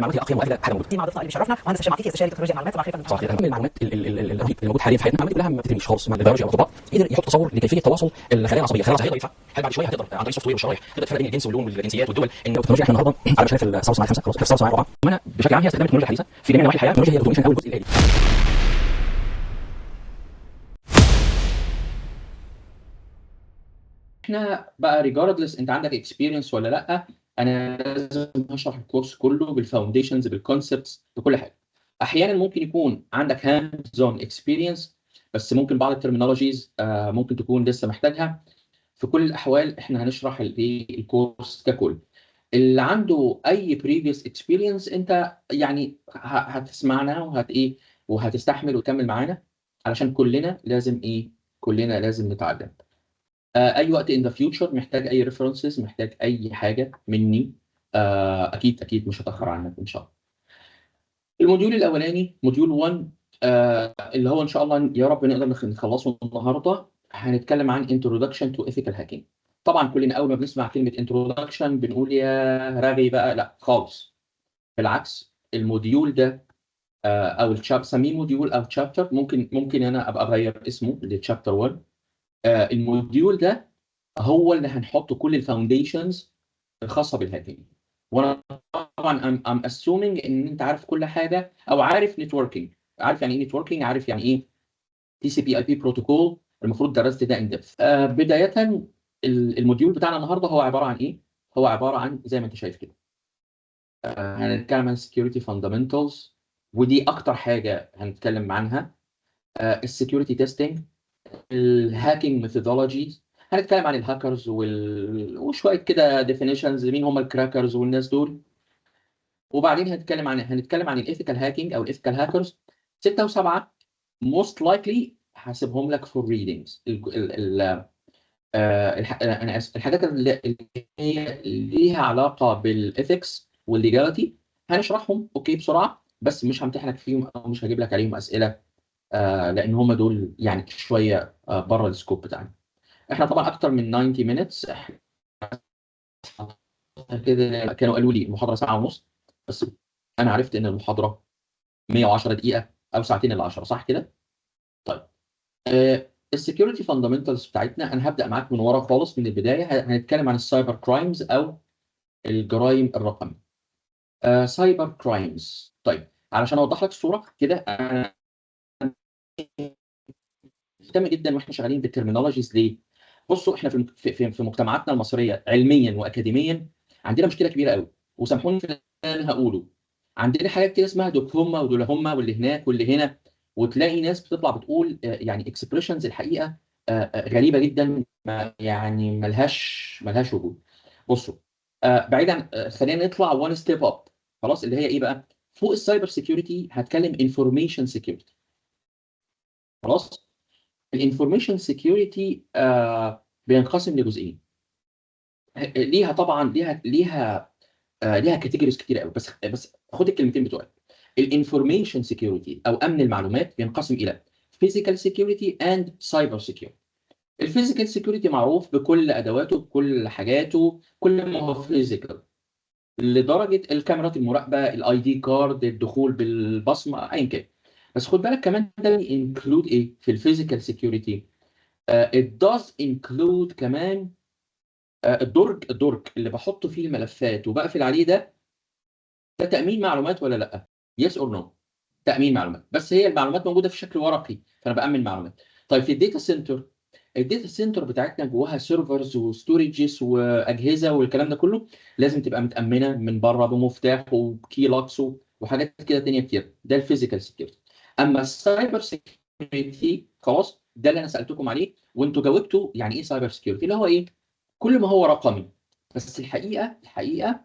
المعلومات هي اقيم واغلى حاجه موجوده. مع ضيفنا اللي بيشرفنا مهندس هشام عفيفي استشاري تكنولوجيا المعلومات. صباح الخير. صح كده. اهم المعلومات اللي موجوده حاليا في حياتنا، المعلومات كلها ما بتتمش خالص مع البيولوجيا او الاطباء. قدر يحط تصور لكيفيه تواصل الخلايا العصبيه. الخلايا العصبيه ضعيفه، هل بعد شويه هتقدر عن طريق السوفت وير والشرايح تقدر تفرق بين الجنس واللون والجنسيات والدول. ان التكنولوجيا احنا النهارده على مشارف الثوره الصناعيه 5 خلاص الثوره الصناعيه 4 وانا بشكل عام هي استخدام التكنولوجيا الحديثه في جميع نواحي الحياه. التكنولوجيا هي الاوتوميشن او الجزء الالي. احنا بقى ريجاردلس انت عندك اكسبيرينس ولا لا، انا لازم هشرح الكورس كله بالفاونديشنز بالكونسبتس بكل حاجه. احيانا ممكن يكون عندك هاندز اون اكسبيرينس، بس ممكن بعض الترمينولوجيز ممكن تكون لسه محتاجها. في كل الاحوال احنا هنشرح الكورس ككل. اللي عنده اي بريفيوس اكسبيرينس انت يعني هتسمعنا وهتستحمل وتكمل معانا، علشان كلنا لازم نتعلم. اي وقت in the future محتاج اي references، محتاج اي حاجه مني، اكيد مش هتاخر عنك ان شاء الله. الموديول الاولاني موديول 1 اللي هو ان شاء الله يا رب نقدر نخلصه النهارده. هنتكلم عن introduction to ethical hacking. طبعا كلنا اول ما بنسمع كلمه introduction بنقول يا رغي بقى، لا خالص. بالعكس، الموديول ده او الشاب سميه موديول او تشابتر، ممكن انا ابقى اغير اسمه لتشابتر 1. الموديول ده هو اللي هنحط كل الفاونديشنز الخاصه بالهاكينج. وانا طبعا ام اسيومينج ان انت عارف كل حاجه، او عارف نتوركينج، عارف يعني ايه نتوركينج، عارف يعني ايه تي سي بي اي بي بروتوكول. المفروض درست ده ان ديبث. بدايه الموديول بتاعنا النهارده هو عباره عن ايه؟ هو عباره عن زي ما انت شايف كده. هنتكلم عن security fundamentals، ودي اكتر حاجه هنتكلم عنها. السكيورتي تيستنج، الهاكينج ميثودولوجيز، هنتكلم عن الهاكرز وشويه كده ديفينيشنز مين هم الكراكرز والناس دول. وبعدين هنتكلم عن الايثيكال هاكينج او الايثيكال هاكرز. 6 و7 موست لايكلي هسيبهم لك فور ريدنجز. انا اسف، الحاجات اللي هي ليها علاقه بالايثكس والليجاليتي هنشرحهم اوكي بسرعه، بس مش همتحنك فيهم او مش هجيب لك عليهم اسئله، لان هم دول يعني شويه بره السكوب بتاعنا. احنا طبعا اكتر من 90 minutes. احنا كده كانوا قالوا لي المحاضره ساعه ونص، بس انا عرفت ان المحاضره 110 دقيقه او ساعتين الا 10، صح كده؟ طيب السكيورتي فاندامنتالز بتاعتنا انا هبدا معاك من ورا خالص من البدايه. هنتكلم عن السايبر كرايمز او الجرائم الرقميه. سايبر كرايمز. طيب علشان اوضح لك الصوره كده، انا مهتم جدا واحنا شغالين بالترمينولوجيز. ليه؟ بصوا احنا في مجتمعاتنا المصريه علميا واكاديميا عندنا مشكله كبيره قوي، وسامحوني في اللي انا هقوله. عندنا حاجات كده اسمها دول هما ودول هما واللي هناك واللي هنا، وتلاقي ناس بتطلع بتقول يعني اكسبريشنز الحقيقه غريبه جدا، يعني ملهاش وجود. بصوا بعيدا خلينا نطلع وان ستيب اب. خلاص، اللي هي ايه بقى؟ فوق السايبر سيكيورتي هتكلم انفورميشن سيكيورتي. خلاص، الانفورميشن سيكيورتي بينقسم لجزئين. ليها طبعا ليها كاتيجوريز كتير قوي، بس خد الكلمتين بتوعي. الانفورميشن سيكيورتي او امن المعلومات بينقسم الى فيزيكال سيكيورتي اند سايبر سيكيورتي. الفيزيكال سيكيورتي معروف بكل ادواته بكل حاجاته، كل ما هو فيزيكال، لدرجه الكاميرات المراقبه، الاي دي كارد، الدخول بالبصمه، ايا كان. بس خد بالك كمان ده انكلود ايه في الفيزيكال سيكيورتي. it does include كمان الدرج اللي بحط فيه الملفات وبقفل عليه ده تأمين معلومات ولا لا؟ يس اور نو؟ تأمين معلومات، بس هي المعلومات موجودة في شكل ورقي فأنا بأمن معلومات. طيب في الداتا سنتر بتاعتنا جواها سيرفرز وستوريجز وأجهزة والكلام ده كله لازم تبقى متأمنة من بره بمفتاح وكي لوكس وحاجات كده تانية كتير. ده الفيزيكال سيكيورتي. أما السايبر سيكيورتي خلاص ده اللي أنا سألتكم عليه وأنتوا جاوبتوا يعني إيه سايبر سيكيورتي، اللي هو إيه؟ كل ما هو رقمي. بس الحقيقة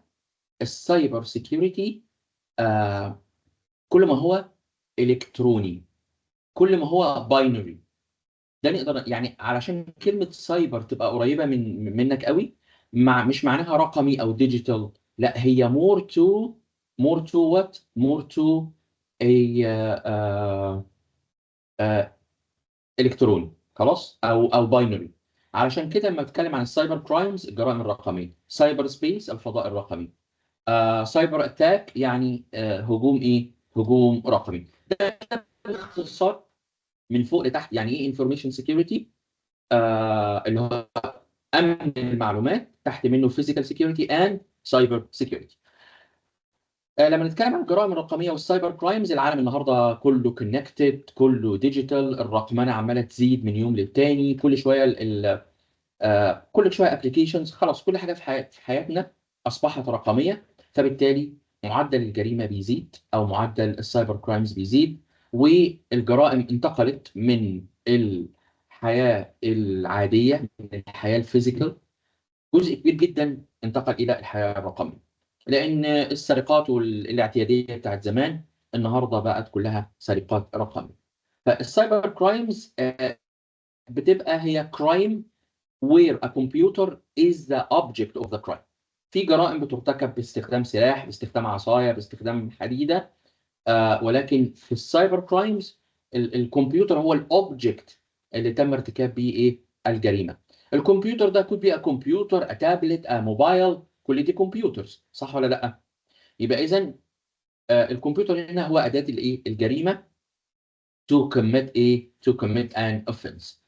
السايبر سيكيورتي كل ما هو الكتروني، كل ما هو باينري. ده نقدر يعني علشان كلمه سايبر تبقى قريبه منك قوي، مش معناها رقمي او ديجيتال، لا هي more to what more to a الكتروني. خلاص، او باينري. علشان كده لما بتكلم عن السايبر كرايمز الجرائم الرقميه، سايبر سبيس الفضاء الرقمي، سايبر اتاك يعني هجوم ايه؟ هجوم رقمي. ده باختصار من فوق لتحت يعني ايه انفورميشن سيكيورتي، اللي هو امن المعلومات، تحت منه فيزيكال سيكيورتي اند سايبر سيكيورتي. لما نتكلم عن الجرائم الرقميه والسايبر كرايمز، العالم النهارده كله كونكتد، كله ديجيتال، الرقمنه عماله تزيد من يوم للتاني، كل شويه كل شويه ابلكيشنز، خلاص كل حاجه في حياتنا اصبحت رقميه، فبالتالي معدل الجريمه بيزيد او معدل السايبر كرايمز بيزيد، والجرائم انتقلت من الحياه العاديه، من الحياه الفيزيكال، جزء كبير جدا انتقل الى الحياه الرقميه. لان السرقات والاعتياديه بتاعت زمان النهارده بقت كلها سرقات رقميه. فالسايبر كرايمز بتبقى هي كرايم where a computer is the object of the crime. في جرائم بترتكب باستخدام سلاح، باستخدام عصايه، باستخدام حديده، ولكن في السايبر كرايمز الكمبيوتر هو الاوبجكت اللي تم ارتكاب به ايه؟ الجريمه. الكمبيوتر ده could be a computer, a tablet, a mobile، كل دي كمبيوترز، صح ولا لا؟ يبقى اذا الكمبيوتر هنا هو اداه الايه؟ الجريمه to commit ايه؟ to commit an offense.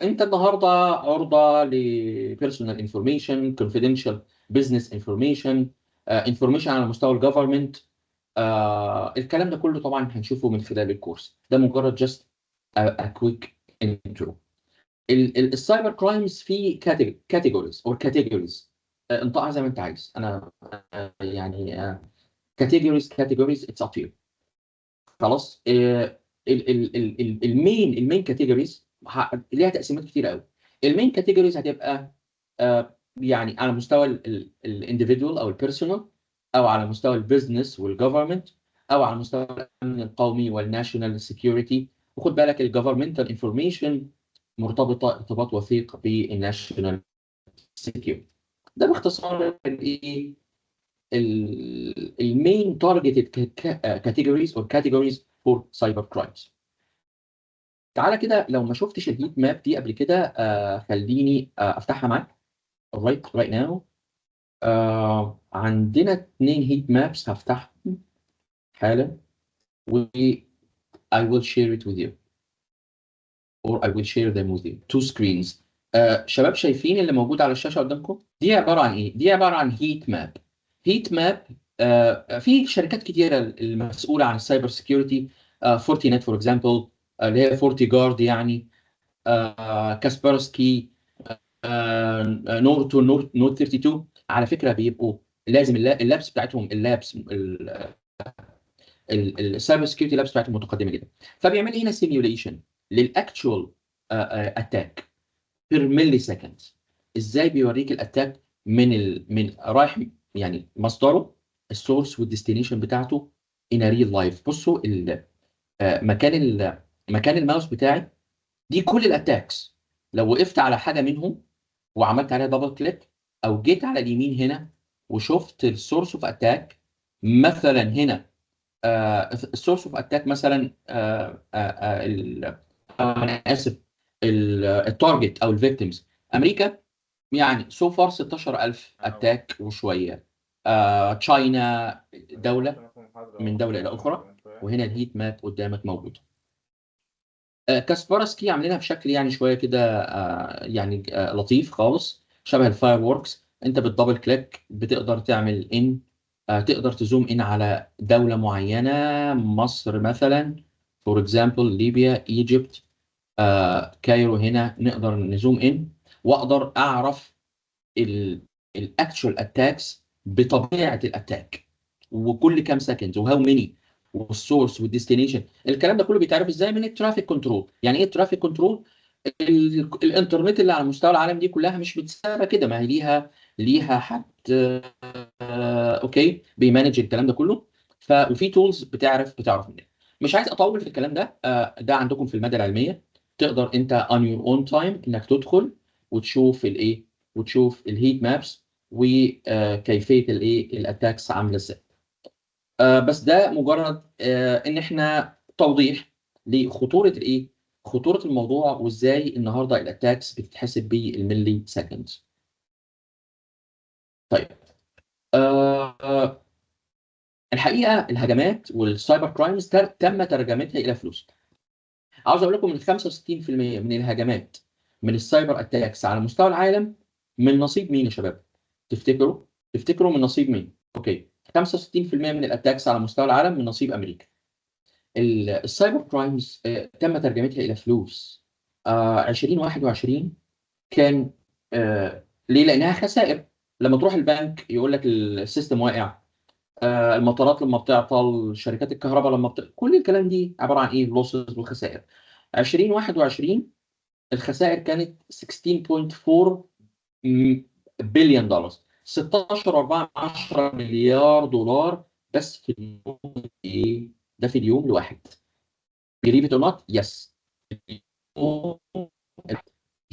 انت النهارده عرضه لبيرسونال انفورميشن، كونفيدنشال بزنس انفورميشن، انفورميشن على مستوى الجفرمنت. الكلام ده كله طبعا هنشوفه من خلال الكورس ده، مجرد جاست كويك انترو. السايبر كرايمز في كاتيجوريز او كاتيجوريز، انطقها زي ما انت عايز. انا يعني كاتيجوريز اتس اب. خلاص. المين كاتيجوريز ليها تقسيمات كتير قوي. المين كاتيجوريز هتبقى يعني على مستوى الانديفيدوال او البيرسونال، او على مستوى البيزنس والجفرمنت، او على مستوى الامن القومي والناشونال سيكيورتي. وخد بالك الجفرمنتال انفورميشن مرتبطه ارتباط وثيق بالناشونال سيكيورتي. ده باختصار الايه؟ المين تارجتد كاتيجوريز اور كاتيجوريز فور سايبر كرايمز. تعالى كده، لو ما شفتش الهيت ماب دي قبل كده خليني افتحها معاك right now. عندنا 2 هيت مابس هفتحهم حالا، و I will share it with you or I will share them with you. 2 screens. شباب شايفين اللي موجود على الشاشة قدامكم؟ دي عبارة عن ايه؟ دي عبارة عن هيت ماب. هيت ماب في شركات كتيرة المسؤولة عن السايبر سيكيورتي، فورتي نت فور اكزامبل، اللي هي فورتي جارد يعني، كاسبرسكي، نورتون، نوت 32. على فكرة بيبقوا لازم اللابس بتاعتهم، اللابس السايبر سكيورتي لابس بتاعتهم متقدمه جدا. فبيعمل هنا سيميوليشن للاكتشوال اتاك بير ملي سكند. ازاي بيوريك الاتاك من رايح يعني مصدره، السورس والديستنيشن بتاعته ان ريل لايف. بصوا مكان الماوس بتاعي، دي كل الاتاكس. لو وقفت على حاجه منهم وعملت عليها دبل كليك، او جيت على اليمين هنا وشفت السورس اوف اتاك، مثلا هنا السورس اوف اتاك مثلا انا اسف، التارجت او الفيكتيمز امريكا، يعني سو فار 16,000 اتاك وشويه. تشاينا دوله من دوله الى اخرى، وهنا الهيت ماب قدامك موجود. كاسبرسكي عاملينها بشكل يعني شويه كده يعني لطيف خالص، شبه الفاير ووركس. انت بالدبل كليك بتقدر تعمل ان تقدر تزوم ان على دوله معينه، مصر مثلا، فور اكزامبل ليبيا، ايجيبت، كايرو. هنا نقدر نزوم ان واقدر اعرف الاكتشوال اتاكس بطبيعه الاتاك، وكل كام سكند، وهاو ماني، والسورس والديستنيشن. الكلام ده كله بيتعرف ازاي؟ من الترافيك كنترول. يعني ايه الترافيك كنترول؟ الانترنت اللي على مستوى العالم دي كلها مش متسابه كده، ما هي ليها حد اوكي بيمانج الكلام ده كله. وفي تولز بتعرف منها. مش عايز اطول في الكلام ده، ده عندكم في الماده العلميه. تقدر انت on your own time انك تدخل وتشوف الايه، وتشوف الهيت مابس وكيفيه الايه الاتاكس عامله ازاي. بس ده مجرد ان احنا توضيح لخطوره الايه، خطوره الموضوع، وازاي النهارده الاتاكس بتتحسب بالملي سكند. طيب آه، الحقيقه الهجمات والسايبر كرايمز تم ترجمتها الى فلوس. عاوز اقول لكم ان 65% من الهجمات من السايبر اتاكس على مستوى العالم من نصيب مين يا شباب؟ تفتكروا من نصيب مين؟ اوكي، 65% من الاتاكس على مستوى العالم من نصيب امريكا. السايبر كرايمز تم ترجمتها الى فلوس. 2021 كان ليه؟ لانها خسائر. لما تروح البنك يقول لك السيستم واقع، المطارات لما بتعطل، شركات الكهرباء لما كل الكلام دي عباره عن ايه؟ لوسز وخسائر. 2021 الخسائر كانت 16.4 بليون دولار، 16.4 مليار دولار بس في اليوم. ايه ده في اليوم الواحد؟ believe it or not yes،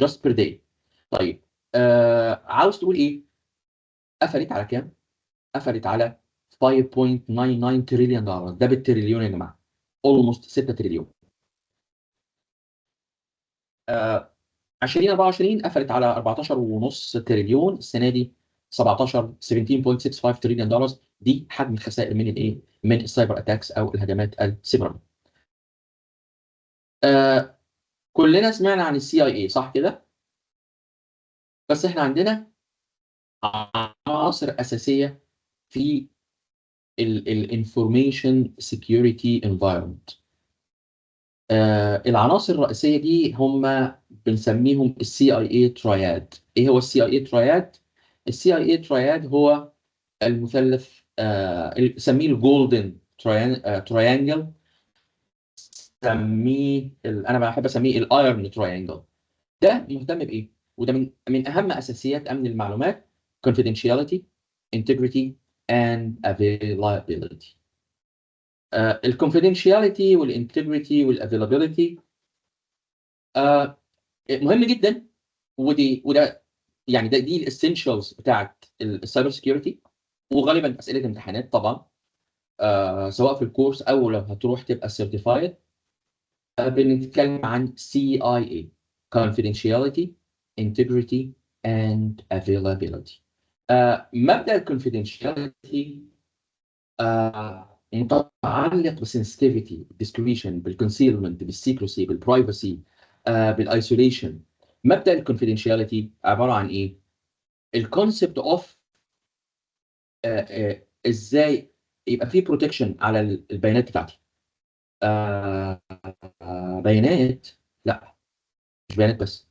just per day. طيب عاوز تقول ايه؟ قفلت على كام؟ قفلت على 5.99 تريليون دولار، ده بالتريليون يا جماعه، almost 6 تريليون. 2024 قفلت على 14.5 تريليون، السنه دي 17.65 تريليون دولار. دي حجم الخسائر من الايه؟ من السايبر اتاكس او الهجمات السيبرانيه. كلنا سمعنا عن السي اي اي صح كده؟ بس احنا عندنا عناصر اساسيه في الانفورميشن سكيورتي انفايرمنت. العناصر الرئيسيه دي هم بنسميهم السي اي اي تراياد. ايه هو السي اي اي تراياد؟ السي اي اي تراياد هو المثلث، سميه الجولدن تراينجل، سميه انا بحب اسميه الايرن تراينجل. ده مهتم بايه؟ وده من اهم اساسيات امن المعلومات: confidentiality, integrity and availability. الكونفيدنشياليتي والانتجريتي والافيلابيلتي مهم جدا. وده يعني دي الاسينشالز بتاعت السايبر سكيورتي، وغالبا اسئله امتحانات طبعا، سواء في الكورس او لو هتروح تبقى سيرتيفايد. بنتكلم عن CIA: confidentiality, integrity and availability. مبدأ الكونفيدنشياليتي متعلق بالسنسيتيفيتي، بالديسكريشن، بالكونسيلمنت، بالسيكرسي، بالبرايفسي، بالايسوليشن. مبدأ الكونفيدنشياليتي عبارة عن ايه؟ الكونسبت اوف ازاي يبقى في بروتكشن على البيانات بتاعتي. بيانات، لا مش بيانات بس،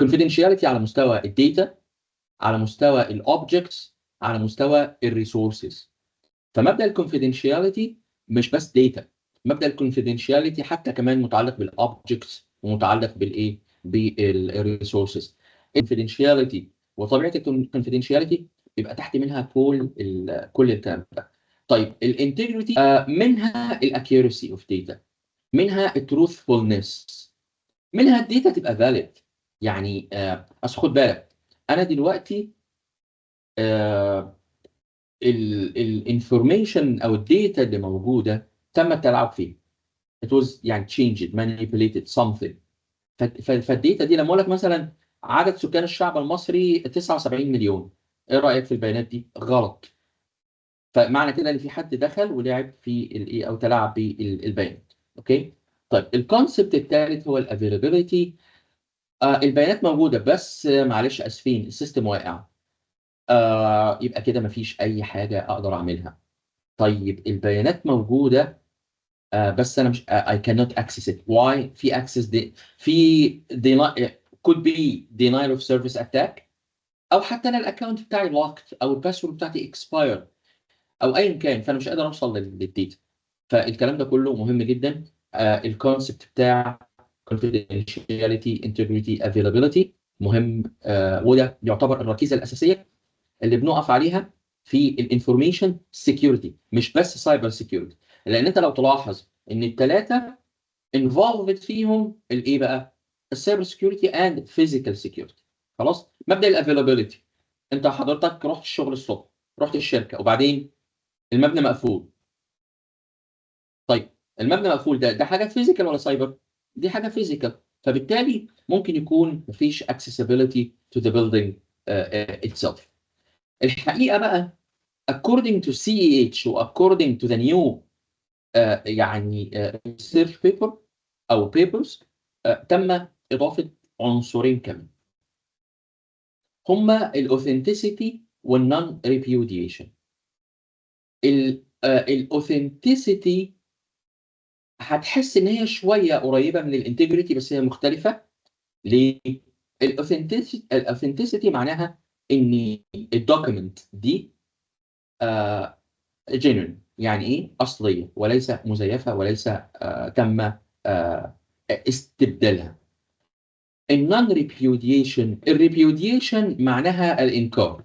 confidentiality على مستوى الداتا، على مستوى الاوبجكتس، على مستوى الريسورسز. فمبدا الكونفيدنشياليتي مش بس داتا، مبدا الكونفيدنشياليتي حتى كمان متعلق بالاوبجكتس ومتعلق بالايه؟ بالريسورسز. الكونفيدنشياليتي وطبيعه الكونفيدنشياليتي بيبقى تحت منها كل الكلام ده. طيب الانتجريتي منها الاكيورسي اوف داتا، منها التروثفولنس، منها الداتا تبقى فاليد. يعني اصل خد بالك، انا دلوقتي الانفورميشن او الداتا اللي موجوده تم التلاعب فيها. it was يعني changed manipulated something. فالداتا دي لما اقول لك مثلا عدد سكان الشعب المصري 79 مليون، ايه رايك في البيانات دي؟ غلط. فمعنى كده ان في حد دخل ولعب في الايه او تلاعب بالبيانات. اوكي. طيب الكونسبت الثالث هو الافيلابيلتي. البيانات موجوده بس معلش اسفين السيستم واقع. يبقى كده مفيش اي حاجه اقدر اعملها. طيب البيانات موجوده بس انا مش I cannot access it. why؟ في access دي في could be denial of service attack، او حتى انا الاكونت بتاعي locked او الباسورد بتاعتي expired او ايا كان، فانا مش قادر اوصل للديتا. فالكلام ده كله مهم جدا. الكونسبت بتاع confidentiality, integrity, availability مهم. وده يعتبر الركيزه الاساسيه اللي بنقف عليها في الانفورميشن سيكيورتي، مش بس سايبر سيكيورتي. لان انت لو تلاحظ ان الثلاثه انفولفد فيهم الايه بقى؟ السايبر سيكيورتي اند فيزيكال سيكيورتي. خلاص. مبدا الافيلابيلتي، انت حضرتك رحت الشغل الصبح، رحت الشركه، وبعدين المبنى مقفول. طيب المبنى مقفول، ده حاجه فيزيكال ولا سايبر؟ دي حاجه فيزيكال. فبالتالي ممكن يكون مفيش accessibility to the building itself. الحقيقه بقى according to CEH و according to the new يعني research paper او papers تم اضافه عنصرين كمان، هما الاوثنتسيتي والنون ريبيوديشن. الاوثنتسيتي هتحس ان هي شويه قريبه من الانتجريتي بس هي مختلفه. ليه؟ الاوثنتسيتي معناها ان الدوكيمنت دي جينوين، يعني ايه؟ اصليه وليس مزيفه وليس تم استبدالها. النون ريبيوديشن، الريبيوديشن معناها الانكار.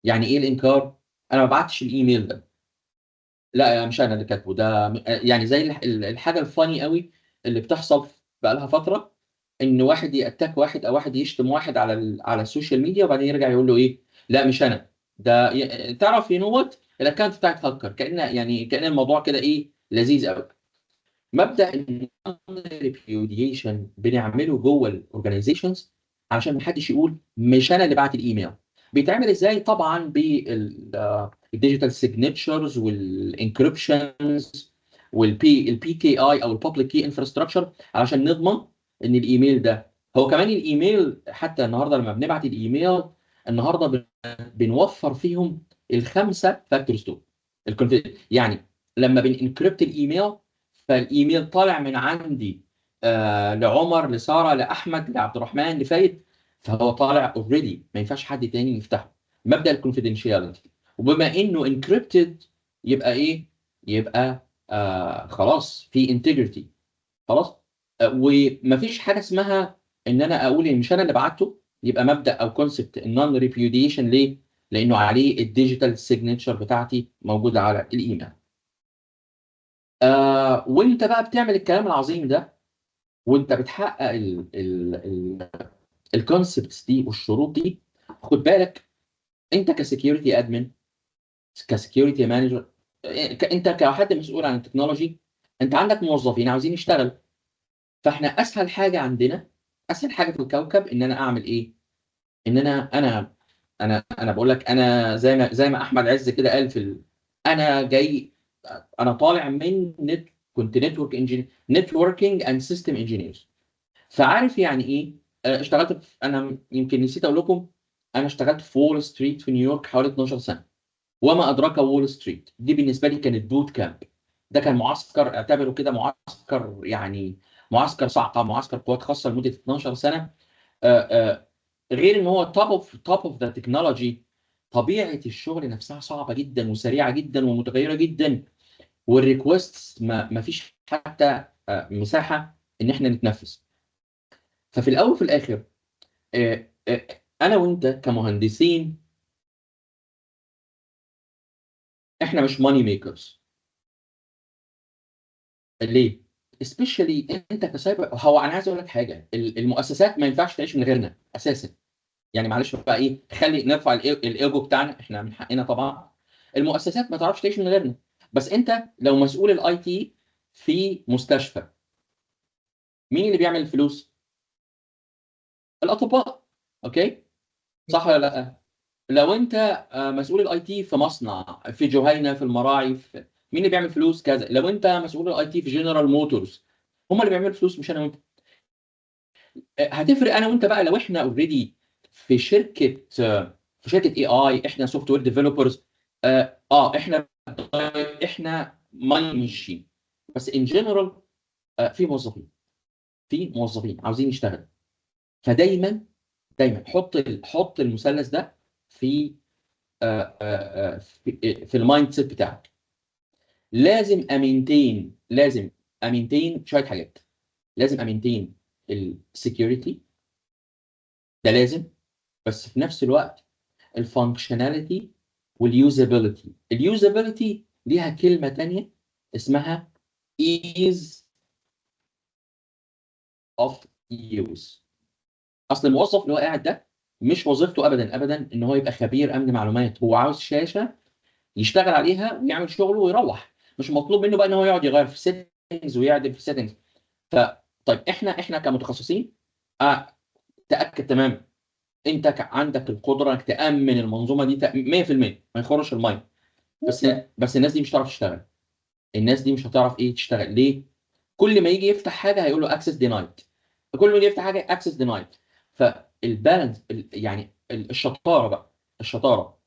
يعني ايه الانكار؟ انا ما بعتش الايميل ده، لا مش انا اللي كاتبه ده. يعني زي الحاجه الفاني قوي اللي بتحصل بقى لها فتره، ان واحد يأتاك واحد او واحد يشتم واحد على السوشيال ميديا وبعدين يرجع يقول له ايه؟ لا مش انا ده. تعرف نوت الاكونت بتاعك هكر، كأن الموضوع كده ايه لذيذ قوي. مبدأ الريبيوديشن بنعمله جوه الاورجنايزيشنز عشان ما حدش يقول مش انا اللي بعت الايميل. بيتعمل ازاي؟ طبعا بالديجيتال سيجنتشرز والانكريبشنز البي كي اي او البابليك كي انفراستراكشر، علشان نضمن ان الايميل ده هو كمان الايميل. حتى النهارده لما بنبعت الايميل النهارده بنوفر فيهم الخمسه فاكتورز دول. يعني لما بننكريبت الايميل، فالايميل طالع من عندي لعمر لساره لاحمد لعبد الرحمن لفايد، فهو طالع اوريدي ما ينفعش حد تاني يفتحه. مبدا الكونفيدنشياليتي، وبما انه انكريبتد يبقى ايه؟ يبقى خلاص في انتجريتي. خلاص ومفيش حاجه اسمها ان انا اقول ان مش انا اللي بعته. يبقى مبدا او كونسبت النون ريبيوديشن. ليه؟ لانه عليه الديجيتال سيجنتشر بتاعتي موجوده على الايميل. وانت بقى بتعمل الكلام العظيم ده، وانت بتحقق الكونسبتس دي والشروط دي، خد بالك انت كسكيورتي ادمن، كسكيورتي مانجر، انت كحد مسؤول عن التكنولوجي، انت عندك موظفين عاوزين يشتغلوا. فاحنا اسهل حاجه عندنا، اسهل حاجه في الكوكب ان انا اعمل ايه؟ ان انا بقول لك، انا زي ما احمد عز كده قال انا جاي، انا طالع من كنت نتوركينج اند سيستم انجينير. فعارف يعني ايه؟ اشتغلت انا يمكن نسيت اقول لكم، انا اشتغلت في وول ستريت في نيويورك حوالي 12 سنه. وما ادراك وول ستريت دي بالنسبه لي كانت بوت كامب. ده كان معسكر، اعتبره كده معسكر، يعني معسكر صعقه، معسكر قوات خاصه لمده 12 سنه. غير ان هو توب اوف ذا تكنولوجي. طبيعه الشغل نفسها صعبه جدا وسريعه جدا ومتغيره جدا، والريكوست ما فيش حتى مساحه ان احنا نتنفس. ففي الاول وفي الاخر انا وانت كمهندسين احنا مش ماني ميكرز. ليه؟ especially انت كسايبر. هو انا عايز اقول لك حاجه، المؤسسات ما ينفعش تعيش من غيرنا اساسا. يعني معلش بقى ايه، خلي نرفع الايجو بتاعنا، احنا من حقنا طبعا. المؤسسات ما تعرفش تعيش من غيرنا. بس انت لو مسؤول الاي تي في مستشفى، مين اللي بيعمل الفلوس؟ الاطباء. اوكي؟ صح ولا لا؟ لو انت مسؤول الاي تي في مصنع في جهينه في المراعي، مين اللي بيعمل فلوس؟ كذا. لو انت مسؤول الاي تي في جنرال موتورز، هم اللي بيعملوا فلوس مش انا وانت. هتفرق انا وانت بقى لو احنا اوريدي في شركه في شركه اي اي، احنا سوفت وير ديفلوبرز. احنا ماني ماشين. بس ان جنرال في موظفين عاوزين يشتغلوا. فدايما دايما حط المثلث ده في في المايند سيت بتاعك. لازم امينتين شويه حاجات. لازم امينتين السكيورتي، ده لازم. بس في نفس الوقت الفانكشناليتي واليوزابيلتي. اليوزابيلتي ليها كلمه تانية اسمها ease of use. اصل الموظف اللي هو قاعد ده مش وظيفته ابدا ابدا ان هو يبقى خبير امن معلومات. هو عاوز شاشه يشتغل عليها ويعمل شغله ويروح. مش مطلوب منه بقى ان هو يقعد يغير في سيتنجز ويعدل في سيتنجز. طيب احنا كمتخصصين تاكد تماما انت عندك القدره انك تامن المنظومه دي 100% ما يخرش الميه. بس الناس دي مش هتعرف تشتغل. الناس دي مش هتعرف ايه تشتغل ليه؟ كل ما يجي يفتح حاجه هيقول له اكسس دينايد. كل ما يجي يفتح حاجه اكسس دينايد. فالبالانس يعني الشطاره بقى، الشطاره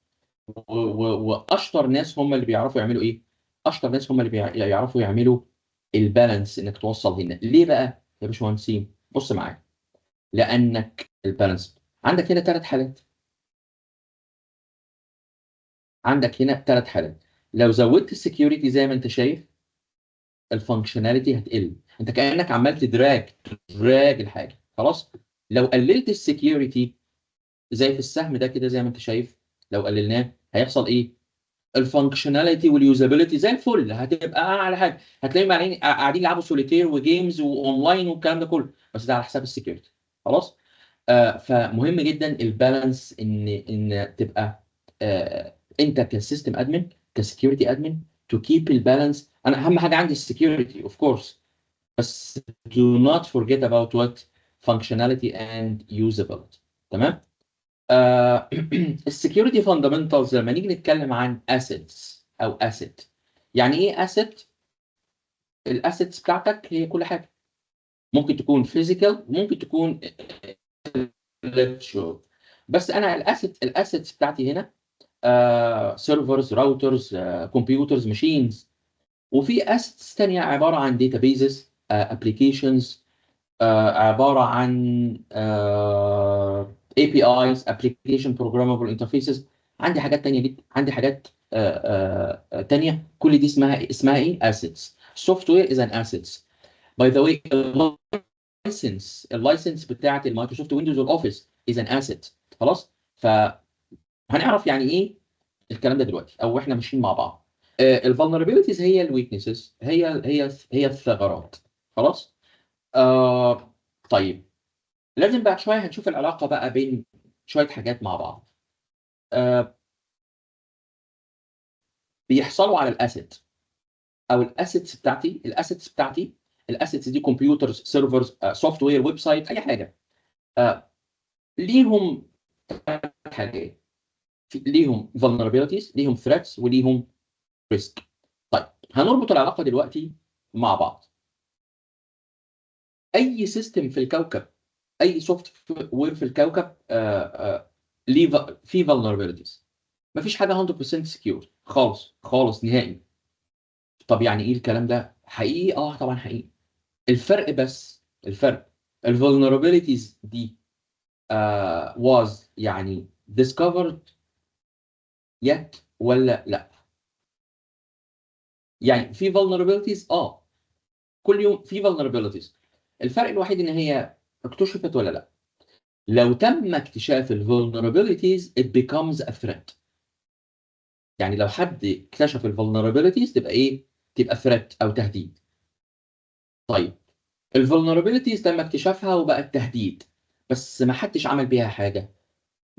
واشطر ناس هم اللي بيعرفوا يعملوا ايه؟ اشطر ناس هم اللي يعرفوا يعملوا البالانس، انك توصل هنا. ليه بقى يا باشمهندسين؟ بص معايا. لانك البالانس عندك هنا ثلاث حالات. عندك هنا ثلاث حالات. لو زودت السكيورتي زي ما انت شايف، الفانكشناليتي هتقل. انت كانك عمال تدراج الحاجه. خلاص. لو قللت السكيورتي زي في السهم ده كده زي ما انت شايف، لو قللناه هيحصل ايه؟ الفانكشناليتي واليوزابيلتي زي الفل، هتبقى اعلى حاجه. هتلاقيهم قاعدين يلعبوا سوليتير وجيمز واونلاين والكلام ده كله، بس ده على حساب السكيورتي. خلاص. فمهم جدا البالانس، ان تبقى انت كسيستم ادمن، كسكيورتي ادمن، تو كيب البالانس. انا اهم حاجه عندي السكيورتي اوف كورس، بس do not forget about what functionality and usability. تمام. السكيورتي فاندامنتالز لما نيجي نتكلم عن assets او asset. يعني ايه asset؟ الاسيتس بتاعتك هي كل حاجه. ممكن تكون فيزيكال وممكن تكون intellectual. بس انا الاسيتس بتاعتي هنا سيرفرز، راوترز، كمبيوترز، ماشينز. وفي اسيتس ثانيه عباره عن داتابيزز، ابلكيشنز، عباره عن اي بي ايز، ابلكيشن بروجرامبل انترفيسز. عندي حاجات تانية جدا، عندي حاجات تانية. كل دي اسمها ايه؟ اسيتس. سوفت وير از ان اسيتس. باي ذا واي، اللايسنس بتاعت المايكروسوفت ويندوز والاوفيس از ان اسيت. خلاص. فهنعرف يعني ايه الكلام ده دلوقتي او احنا ماشيين مع بعض. الفولنربيلتيز هي الويكنسز، هي الثغرات. خلاص. طيب، لازم بعد شويه هنشوف العلاقه بقى بين شويه حاجات مع بعض. آه بيحصلوا على الاسيت او الاسيتس بتاعتي. الاسيتس دي كمبيوترز، سيرفرز، سوفت وير، ويب سايت، اي حاجه. ليهم حاجات. ليهم vulnerabilities، ليهم threats، وليهم risk. طيب، هنربط العلاقه دلوقتي مع بعض. اي سيستم في الكوكب، اي سوفت وير في الكوكب ليه في vulnerabilities. مفيش حاجه 100% سكيور خالص خالص نهائي. طب يعني ايه الكلام ده؟ حقيقي؟ اه طبعا حقيقي. الفرق الفولنربيلتيز دي was يعني discovered yet ولا لا؟ يعني في vulnerabilities كل يوم في vulnerabilities. الفرق الوحيد ان هي اكتشفت ولا لا. لو تم اكتشاف الفولنربيلتيز it becomes a threat. يعني لو حد اكتشف الفولنربيلتيز تبقى ايه؟ تبقى threat او تهديد. طيب، الفولنربيلتيز تم اكتشافها وبقت تهديد، بس ما حدش عمل بيها حاجه.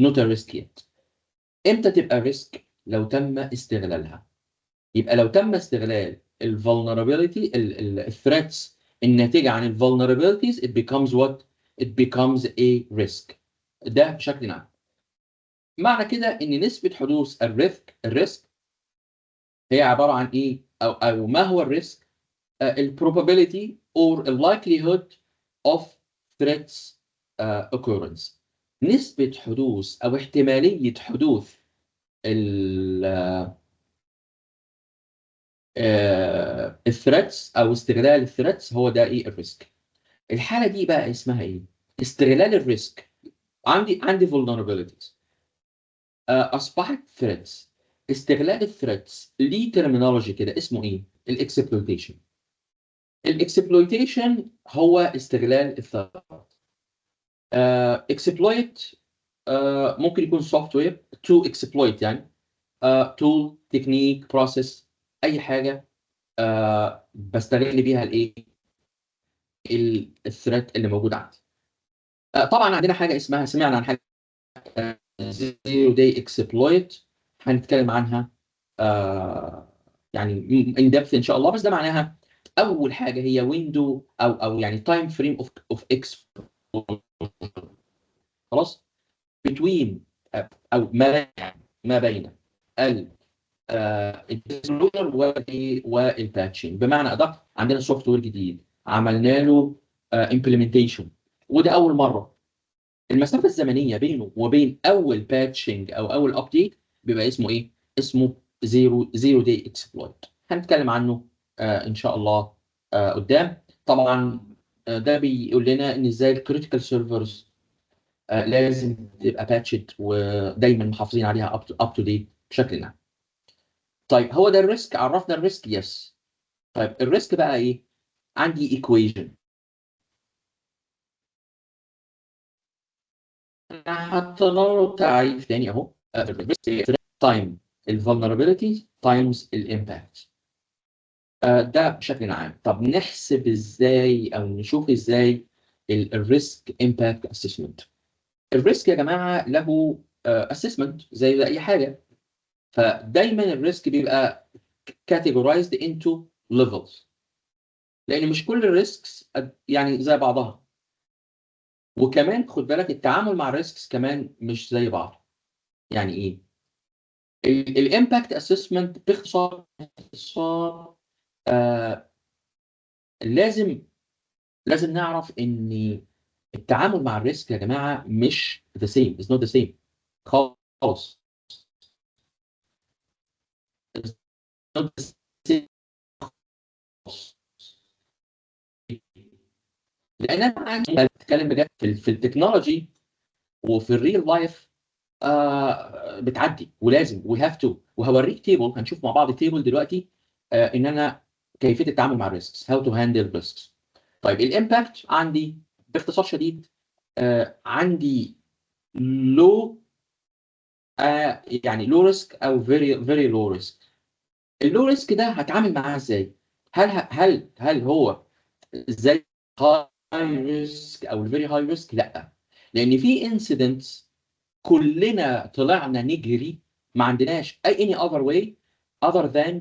not a risk yet. امتى تبقى ريسك؟ لو تم استغلالها. يبقى لو تم استغلال الفولنربيلتي، الثريتس الناتجه عن الفولنربيلتيز it becomes what? It becomes a risk. ده بشكل عام. معنى كده ان نسبه حدوث الريسك هي عباره عن ايه؟ او ما هو الريسك؟ البروبابيلتي or the likelihood of threats occurrence. نسبة حدوث أو احتمالية حدوث الثريتس أو استغلال الثريتس، هو ده إيه؟ الريسك. الحالة دي بقى اسمها إيه؟ استغلال الريسك. عندي vulnerabilities أصبحت threats. استغلال الثريتس ليه ترمينولوجي كده اسمه إيه؟ الاكسبلويتيشن. الاكسبلويتيشن هو استغلال الثغرات. اكسبلويت ممكن يكون سوفت وير تو اكسبلويت، يعني تول، تكنيك، بروسيس، اي حاجه بستغل بيها الايه؟ الثريت اللي موجود عندي. طبعا عندنا حاجه اسمها، سمعنا عن حاجه زيرو داي اكسبلويت. هنتكلم عنها يعني ان ديبث ان شاء الله. بس ده معناها اول حاجه هي ويندو او يعني تايم فريم اوف اكس. خلاص. between او ما بين الديسكلوجر والباتشنج. بمعنى ادق، عندنا سوفت وير جديد عملنا له امبلمنتيشن، وده اول مره. المسافه الزمنيه بينه وبين اول باتشنج او اول ابديت بيبقى اسمه ايه؟ اسمه زيرو داي اكسبلويت. هنتكلم عنه ان شاء الله قدام. طبعا ده بيقول لنا ان ازاي الكريتيكال سيرفرز لازم تبقى باتشد ودايما محافظين عليها اب تو ديت بشكل عام. طيب هو ده الريسك، عرفنا الريسك، يس. طيب الريسك بقى ايه؟ عندي ايكويشن حط له تعريف تاني اهو. الريسك تايم الفولنربيلتي تايمز الامباكت. ده بشكل عام. طب نحسب ازاي او نشوف ازاي الريسك امباكت اسسمنت؟ الريسك يا جماعه له اسسمنت زي اي حاجه. فدايما الريسك بيبقى categorized into levels، لان مش كل الريسكس يعني زي بعضها. وكمان خد بالك التعامل مع الريسكس كمان مش زي بعض. يعني ايه؟ الامباكت اسسمنت باختصار لازم نعرف ان التعامل مع الريسك يا جماعه مش the same، it's not the same خالص. It's not the same خالص. لان انا عندي بتكلم بجد في التكنولوجي وفي الريل لايف بتعدي، ولازم وي هاف تو. وهوريك تيبل، هنشوف مع بعض تيبل دلوقتي ان انا كيفيه التعامل مع الريسكس، هاو تو هاندل ريسكس. طيب الامباكت عندي باختصار شديد عندي لو يعني لو ريسك او فيري لو ريسك. اللو ريسك ده هتعامل معاه ازاي؟ هل هو زي هاي ريسك او الفيري هاي ريسك؟ لا، لان في انسيدنتس كلنا طلعنا نجري، ما عندناش any other way other than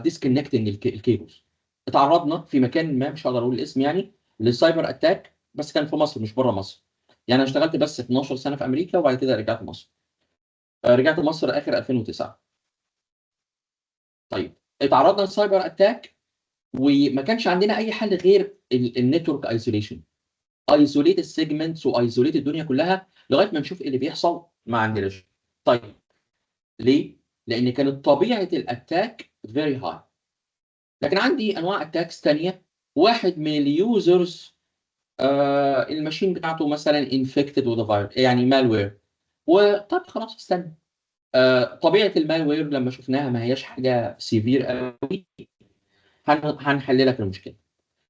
disconnecting الكيبلز. اتعرضنا في مكان ما، مش هقدر اقول الاسم يعني، للسايبر اتاك، بس كان في مصر مش بره مصر. يعني انا اشتغلت بس 12 سنه في امريكا وبعد كده رجعت مصر. رجعت مصر اخر 2009. طيب اتعرضنا للسايبر اتاك وما كانش عندنا اي حل غير النتورك ايزوليشن. ايزوليت السيجمنتس وايزوليت الدنيا كلها لغايه ما نشوف ايه اللي بيحصل. ما عندناش. طيب ليه؟ لان كانت طبيعه الاتاك فيري هاي. لكن عندي انواع اتاكس ثانيه. واحد من اليوزرز الماشين بتاعته مثلا انفكتد وذ فيروس، يعني مالوير. وطب خلاص استنى، طبيعه المالوير لما شفناها ما هياش حاجه سيفير قوي، هنحل لك المشكله.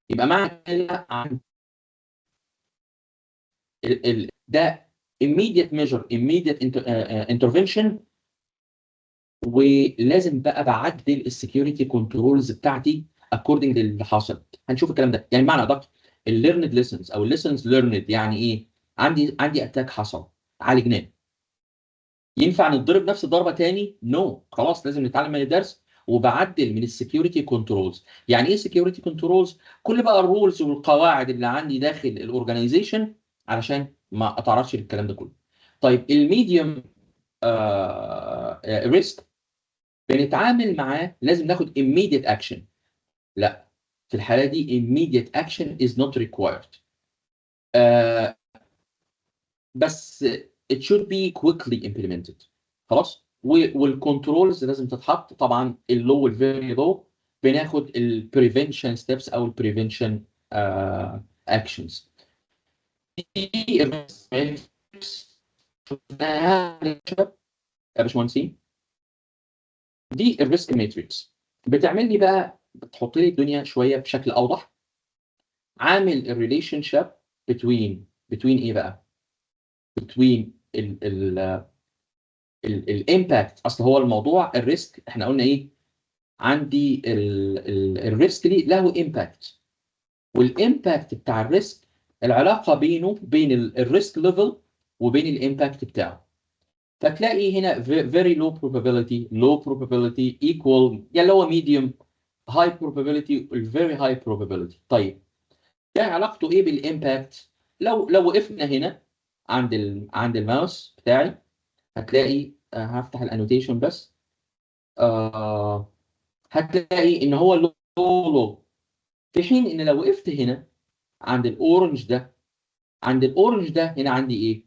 يبقى معنى كده عن ده immediate measure immediate intervention. ولازم بقى بعدل السكيورتي كنترولز بتاعتي اكوردنج للي حاصل. هنشوف الكلام ده. يعني معنى ادق الليرند ليسنز او الليسنز ليرند يعني ايه؟ عندي اتاك حصل، عالجناه. ينفع نضرب نفس الضربه تاني؟ نو خلاص لازم نتعلم من الدرس وبعدل من السكيورتي كنترولز. يعني ايه سكيورتي كنترولز؟ كل بقى الرولز والقواعد اللي عندي داخل الاورجنايزيشن علشان ما اتعرضش للكلام ده كله. طيب الميديوم ريسك بنتعامل معاه لازم ناخد immediate action. لا، في الحاله دي immediate action is not required. آه بس it should be quickly implemented. خلاص. والكنترولز لازم تتحط. طبعا اللو والفيري لو بناخد البريفنشن ستيبس او البريفنشن اكشنز. شفناها يا باشمهندسين. دي الريسك ماتريكس بتعمل لي بقى، بتحط لي الدنيا شويه بشكل اوضح. عامل الريليشن شيب between ايه بقى؟ between الامباكت. اصل هو الموضوع الريسك احنا قلنا ايه؟ عندي الريسك دي له امباكت، والامباكت بتاع الريسك العلاقه بينه بين الريسك ليفل وبين الامباكت بتاعه. فتلاقي هنا very low probability equal، يعني اللي هو medium high probability very high probability. طيب ده علاقته ايه بالامباكت؟ لو وقفنا هنا عند الماوس بتاعي هتلاقي هفتح الانوتيشن بس. هتلاقي ان هو لو، في حين ان لو وقفت هنا عند الاورنج ده، هنا عندي ايه؟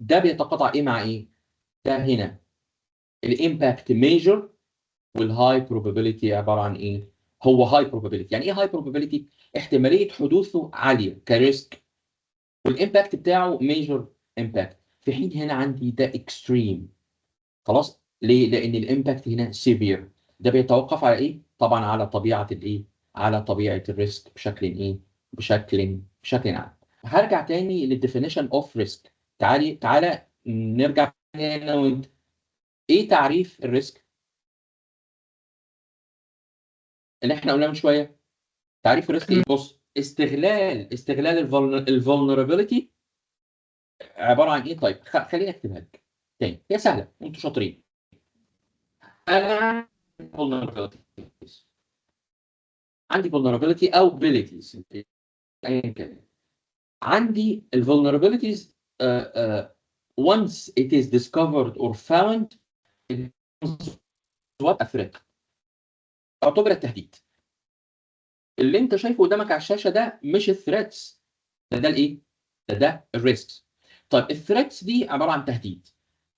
ده بيتقاطع ايه مع ايه؟ ده هنا الامباكت ميجر، والهاي بروبابيلتي عباره عن ايه؟ هو هاي بروبابيلتي. يعني ايه هاي بروبابيلتي؟ احتماليه حدوثه عاليه كريسك، والامباكت بتاعه ميجر امباكت. في حين هنا عندي ده اكستريم. خلاص ليه؟ لان الامباكت هنا سيفير. ده بيتوقف على ايه؟ طبعا على طبيعه الايه؟ على طبيعه الريسك بشكل ايه؟ بشكل عام. هرجع تاني للديفينيشن اوف ريسك. تعالى نرجع تاني انا وانت. ايه تعريف الريسك اللي احنا قلناه من شويه؟ تعريف الريسك ايه؟ بص، استغلال الفولنربيلتي عباره عن ايه؟ طيب خليني اكتبها لك تاني، هي سهله وانتوا شاطرين. انا vulnerabilities، عندي vulnerability او abilities ايا كان. عندي ال vulnerabilities once it is discovered or found it becomes what a threat. اعتبر التهديد. اللي انت شايفه قدامك على الشاشه ده مش الثريتس، ده الايه؟ ده الريسكس. طيب الثريتس دي عباره عن تهديد.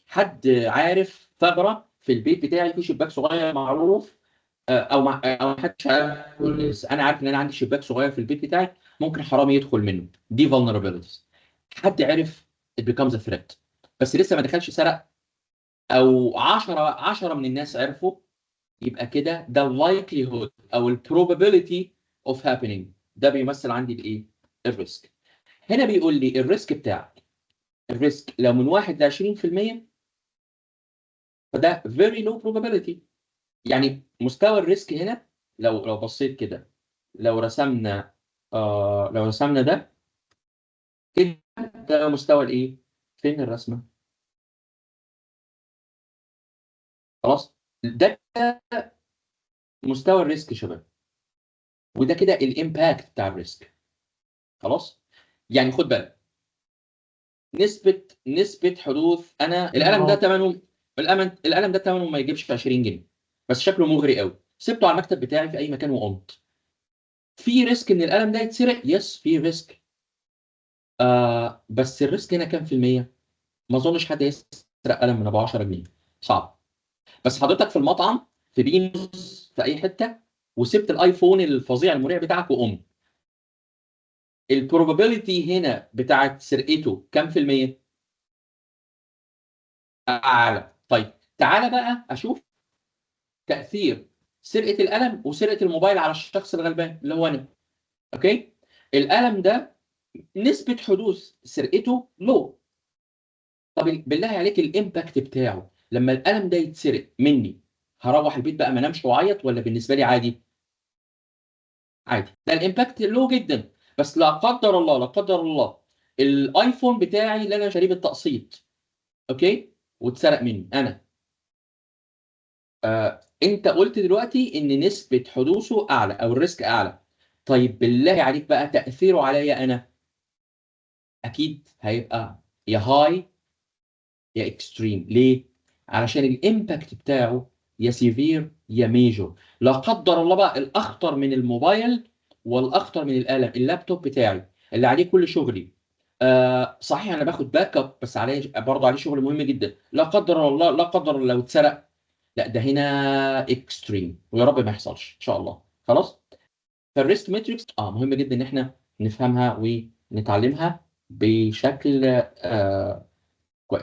حد عارف ثغره في البيت بتاعي، في شباك صغير معروف، او محدش عارف، بس انا عارف ان انا عندي شباك صغير في البيت بتاعي ممكن حرامي يدخل منه. دي vulnerabilities. حد عرف it becomes a threat، بس لسه ما دخلش سرق، او 10 من الناس عرفوا، يبقى كده ده likelihood او ال probability of happening. ده بيمثل عندي الايه؟ الريسك. هنا بيقول لي الريسك بتاعك، الريسك لو من 1 ل 20% فده very low probability. يعني مستوى الريسك هنا، لو بصيت كده، لو رسمنا ده كده، ده مستوى الايه؟ فين الرسمه؟ خلاص، ده مستوى الريسك يا شباب، وده كده الامباكت بتاع الريسك. خلاص، يعني خد بالك، نسبه حدوث. انا القلم ده ثمنه، القلم ده ثمنه ما يجيبش 20 جنيه، بس شكله مغري قوي. سبته على المكتب بتاعي في اي مكان وقمت. في ريسك ان القلم ده يتسرق؟ يس في ريسك. بس الريسك هنا كام في المية؟ ما اظنش حد يسرق قلم من ابو 10 جنيه، صعب. بس حضرتك في المطعم، في بينوس، في اي حته، وسبت الايفون الفظيع المريع بتاعك وقمت، البروبابيلتي هنا بتاعت سرقته كام في المية؟ اعلى. طيب تعالى بقى اشوف تاثير سرقه القلم وسرقه الموبايل على الشخص الغلبان اللي هو انا. اوكي، القلم ده نسبه حدوث سرقته لو. طب بالله عليك الامباكت بتاعه لما القلم ده يتسرق مني، هروح البيت بقى ما انامش واعيط، ولا بالنسبه لي عادي؟ عادي. ده الامباكت لو جدا. بس لا قدر الله، لا قدر الله، الايفون بتاعي اللي انا شاريه بالتقسيط، اوكي، واتسرق مني انا. انت قلت دلوقتي ان نسبه حدوثه اعلى او الريسك اعلى. طيب بالله عليك بقى تاثيره عليا انا، اكيد هيبقى يا هاي يا اكستريم. ليه؟ علشان الامباكت بتاعه يا سيفير يا ميجور. لا قدر الله بقى الاخطر من الموبايل والاخطر من القلم اللابتوب بتاعي اللي عليه كل شغلي. صحيح انا باخد باك اب، بس عليه برضه عليه شغل مهم جدا. لا قدر الله، لا قدر الله لو اتسرق، لا ده هنا اكستريم، ويا رب ما يحصلش ان شاء الله. خلاص. فالريسك ماتريكس مهم جدا ان احنا نفهمها ونتعلمها بشكل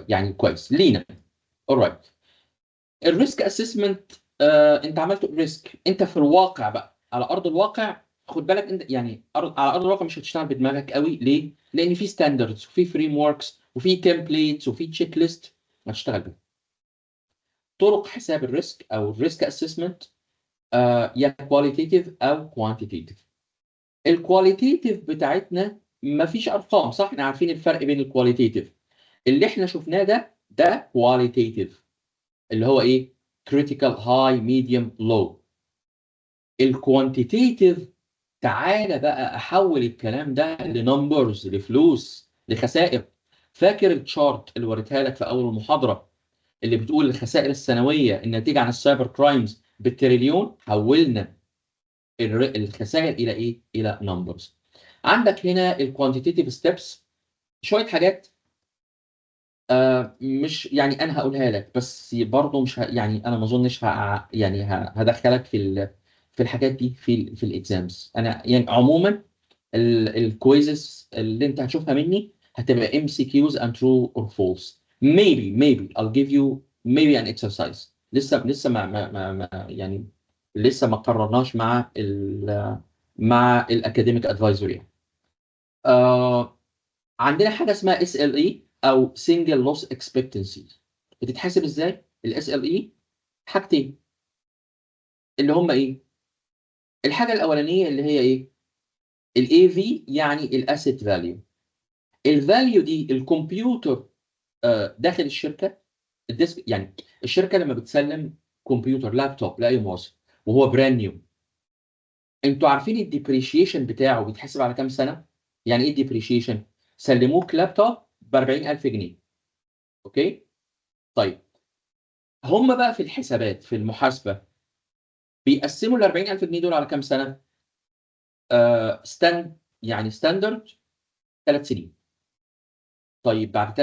يعني كويس لينا. alright. الريسك اسسمنت، انت عملت ريسك، انت في الواقع بقى على ارض الواقع، خد بالك انت يعني على ارض الواقع مش هتشتغل بدماغك قوي. ليه؟ لان في ستاندردز وفي فريم وركس وفي تمبليتس وفي تشيك ليست هتشتغل بيها. طرق حساب الريسك او الريسك اسسمنت يا كواليتيتيف او كوانتيتيف. الكواليتيتيف بتاعتنا مفيش ارقام، صح؟ احنا عارفين الفرق بين الكواليتيتيف. اللي احنا شفناه ده كواليتيتيف، اللي هو ايه؟ كريتيكال، هاي، ميديوم، لو. الكوانتيتيف، تعالى بقى احول الكلام ده لنمبرز، لفلوس، لخسائر. فاكر التشارت اللي وريتها لك في اول المحاضره اللي بتقول الخسائر السنويه الناتجه عن السايبر كرايمز بالتريليون؟ حولنا الخسائر الى ايه؟ الى نمبرز. عندك هنا الكوانتيتيف ستيبس، شويه حاجات مش يعني انا هقولها لك، بس برضه مش يعني انا ما اظنش يعني هدخلك في الحاجات دي في الاكزامز. انا يعني عموما الكويزز اللي انت هتشوفها مني هتبقى MCQs and true or false. maybe I'll give you maybe an exercise. لسه ما يعني لسه ما قررناش مع الاكاديميك ادفايزوري. عندنا حاجه اسمها SLE او single loss expectancy. بتتحسب ازاي SLE؟ حاجتين اللي هم ايه؟ الحاجه الاولانيه اللي هي ايه؟ AV، يعني الاسيت فاليو. الفاليو دي الكمبيوتر داخل الشركه، الديسك يعني الشركه لما بتسلم كمبيوتر لابتوب لاي موظف وهو براند نيو، انتوا عارفين الديبريشيشن بتاعه بيتحسب على كام سنه؟ يعني ايه الديبريشيشن؟ سلموك لابتوب ب 40000 جنيه. اوكي؟ طيب هم بقى في الحسابات في المحاسبه بيقسموا ال 40000 جنيه دول على كام سنه؟ يعني ستاندرد 3 سنين. طيب بعد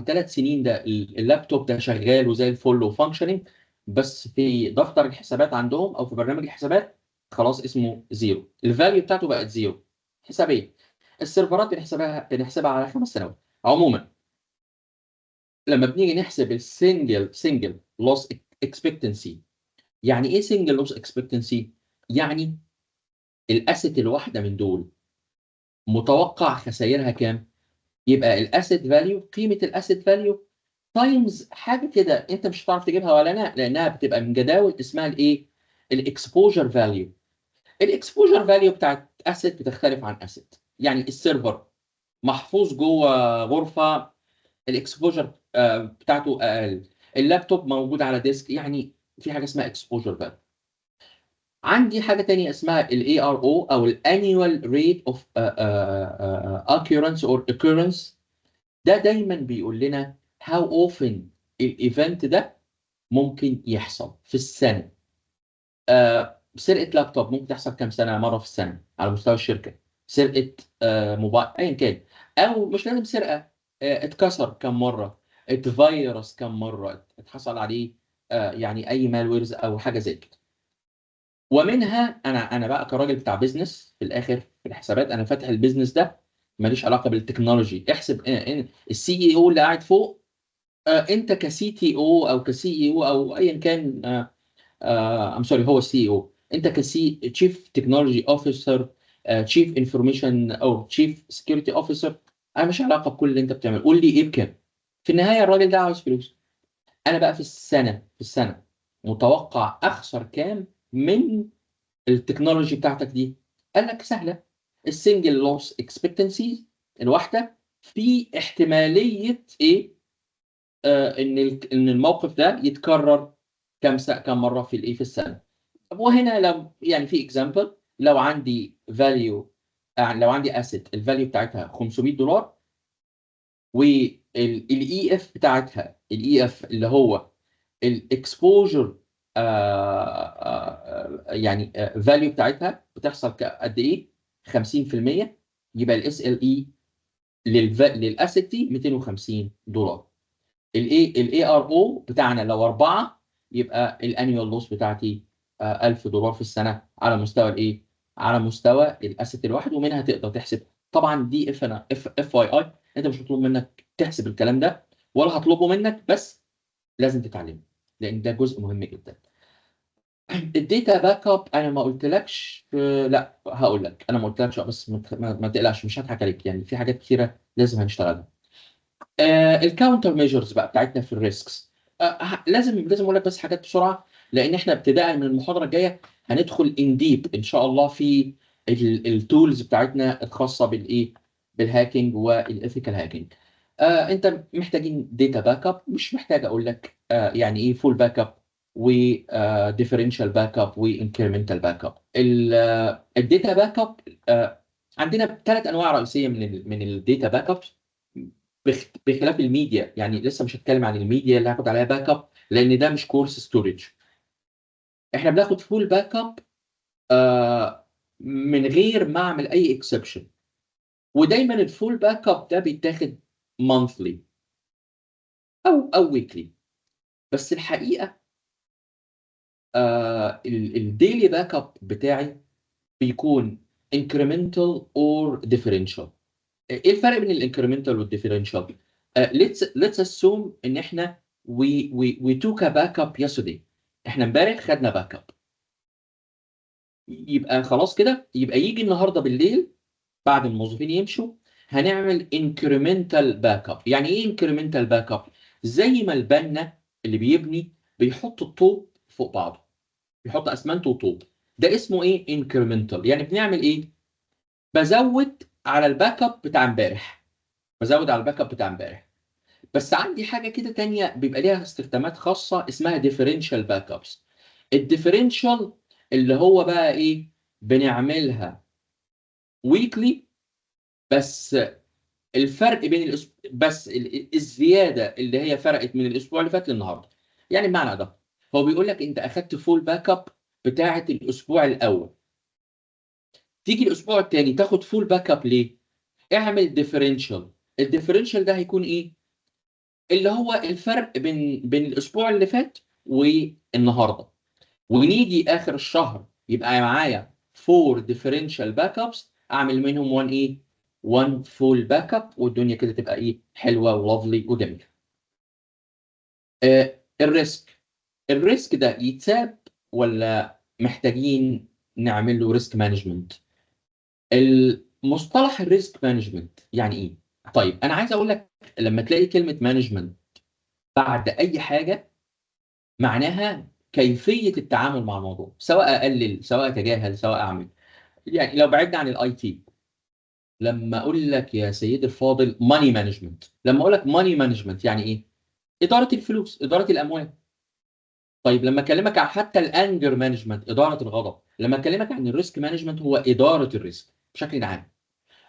3 سنين ده اللابتوب ده شغال وزي الفل وفانكشننج، بس في دفتر الحسابات عندهم او في برنامج الحسابات خلاص اسمه زيرو، الفاليو بتاعته بقت زيرو حسابيا. السيرفرات بنحسبها على 5 سنوات. عموما لما بنيجي نحسب السنجل لوس اكسبكتنسي، يعني ايه سنجل لوس اكسبكتنسي؟ يعني الاسيت الواحده من دول متوقع خسائرها كام؟ يبقى الاسيت فاليو، قيمه الاسيت فاليو تايمز حاجه كده انت مش هتعرف تجيبها ولا انا، لانها بتبقى من جداول اسمها الايه؟ الاكسبوجر فاليو. الاكسبوجر فاليو بتاعت اسيت بتختلف عن اسيت. يعني السيرفر محفوظ جوه غرفه الاكسبوجر بتاعته اقل، اللابتوب موجود على ديسك، يعني في حاجه اسمها اكسبوجر فاليو. عندي حاجه تانية اسمها الاي ار او او الانيوال ريت اوف occurrence or occurrence. ده دايما بيقول لنا how often الايفنت ده ممكن يحصل في السنه. سرقه لابتوب ممكن تحصل كام سنه؟ مره في السنه على مستوى الشركه. سرقه موبايل ايا كان، او مش لازم سرقه، اتكسر كم مره، اتفيروس كم مره، اتحصل عليه يعني اي مالويرز او حاجه زي كده. ومنها انا بقى كراجل بتاع بيزنس في الاخر في الحسابات، انا فاتح البيزنس ده ماليش علاقه بالتكنولوجي. احسب السي اي او اللي قاعد فوق، انت كسي تي او او كسي اي او او ايا كان، ام سوري هو السي او، انت كسي تشيف تكنولوجي اوفيسر، تشيف انفورميشن او تشيف سكيورتي اوفيسر، انا مش علاقه بكل اللي انت بتعمله، قول لي ايه بكام. في النهايه الراجل ده عاوز فلوس. انا بقى في السنه متوقع اخسر كام من التكنولوجي بتاعتك دي؟ قال لك سهله، السنجل لوس اكسبكتنسي الواحده في احتماليه ايه؟ ان الموقف ده يتكرر كم مره في السنه. طب وهنا لو يعني في اكزامبل، لو عندي فاليو، لو عندي اسيت الفاليو بتاعتها $500، والاي اف بتاعتها الاي اف اللي هو الاكسبوجر يعني فاليو بتاعتها بتحصل قد ايه؟ 50%. يبقى SLE للاسيت دي $250. الاي ار او بتاعنا لو 4، يبقى الانيوال لوس بتاعتي $1000 في السنه على مستوى الايه؟ على مستوى الاسيت الواحد. ومنها تقدر تحسب طبعا دي اف واي اي، انت مش مطلوب منك تحسب الكلام ده ولا هطلبه منك، بس لازم تتعلمه لان ده جزء مهم جدا. الداتا باك اب انا ما قلتلكش، لا هقول لك، انا ما قلتلكش بس ما تقلقش مش هضحك عليك، يعني في حاجات كثيره لازم هنشتغلها. الكاونتر ميجرز بقى بتاعتنا في الريسكس، لازم اقول لك بس حاجات بسرعه، لان احنا ابتداء من المحاضره الجايه هندخل ان ديب ان شاء الله في التولز بتاعتنا الخاصه بالايه؟ بالهاكينج والاثيكال هاكينج. انت محتاجين داتا باك اب، مش محتاج اقول لك يعني ايه فول باك اب وديفرنشال باك اب وانكريمنتال باك اب. الداتا باك اب عندنا 3 انواع رئيسيه من الداتا باك اب. بخلاف الميديا، يعني لسه مش هتكلم عن الميديا اللي هاخد عليها باك اب لان ده مش كورس ستورج. احنا بناخد فول باك اب من غير ما اعمل اي اكسبشن. ودايما الفول باك اب ده بيتاخد مانثلي او ويكلي. بس الحقيقه الديلي باك اب بتاعي بيكون incremental or differential. ايه الفرق بين الانكريمنتال والديفرنشال؟ let's assume ان احنا we took a backup yesterday. احنا امبارح خدنا باك اب، يبقى خلاص كده، يبقى يجي النهارده بالليل بعد الموظفين يمشوا هنعمل incremental باك اب. يعني ايه incremental باك اب؟ زي ما البنا اللي بيبني بيحط الطوب فوق بعضه، بيحط اسمنت وطوب، ده اسمه ايه؟ incremental. يعني بنعمل ايه؟ بزود على الباك اب بتاع امبارح، بزود على الباك اب بتاع امبارح. بس عندي حاجه كده تانية بيبقى ليها استخدامات خاصه اسمها ديفرنشال باك ابس. الديفرنشال اللي هو بقى ايه؟ بنعملها ويكلي، بس الفرق بين بس الزياده اللي هي فرقت من الاسبوع اللي فات للنهارده. يعني بمعنى ده هو بيقول لك انت اخدت فول باك اب بتاعه الاسبوع الاول، تيجي الاسبوع الثاني تاخد فول باك اب ليه؟ اعمل ديفرنشال. الديفرنشال ده هيكون ايه؟ اللي هو الفرق بين الاسبوع اللي فات والنهارده. ونيجي اخر الشهر يبقى معايا 4 ديفرنشال باك ابس، اعمل منهم 1 ايه؟ 1 فول باك اب، والدنيا كده تبقى ايه؟ حلوه ولافلي وجميله. الريسك، الريسك ده يتساب ولا محتاجين نعمل له ريسك مانجمنت؟ المصطلح الريسك مانجمنت يعني ايه؟ طيب انا عايز اقول لك، لما تلاقي كلمه مانجمنت بعد اي حاجه معناها كيفيه التعامل مع الموضوع، سواء اقلل سواء اتجاهل سواء اعمل. يعني لو بعدنا عن الاي تي، لما اقول لك يا سيدي الفاضل ماني مانجمنت، لما اقول لك ماني مانجمنت يعني ايه؟ اداره الفلوس، اداره الاموال. طيب لما اكلمك عن حتى الانجر مانجمنت، اداره الغضب. لما اكلمك عن الريسك مانجمنت هو اداره الريسك بشكل عام.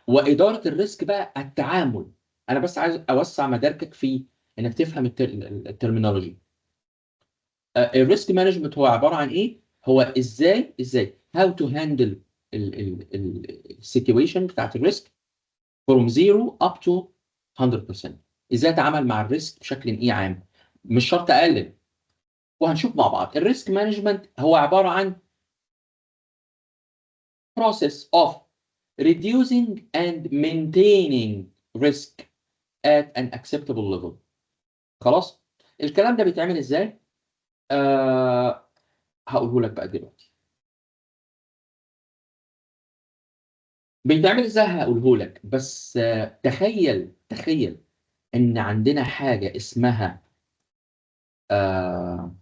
واداره الريسك بقى التعامل. انا بس عايز اوسع مداركك في انك تفهم الترمينولوجي. الريسك مانجمنت هو عباره عن ايه؟ هو ازاي هاو تو هاندل السيتويشن بتاعت الريسك فروم 0 اب تو 100%. ازاي اتعامل مع الريسك بشكل ايه عام، مش شرط اقلل. وهنشوف مع بعض الريسك مانجمنت هو عباره عن process of reducing and maintaining risk at an acceptable level. خلاص؟ الكلام ده بيتعمل ازاي؟ هقوله لك بقى دلوقتي. بيتعمل ازاي هقوله لك، بس تخيل ان عندنا حاجه اسمها آه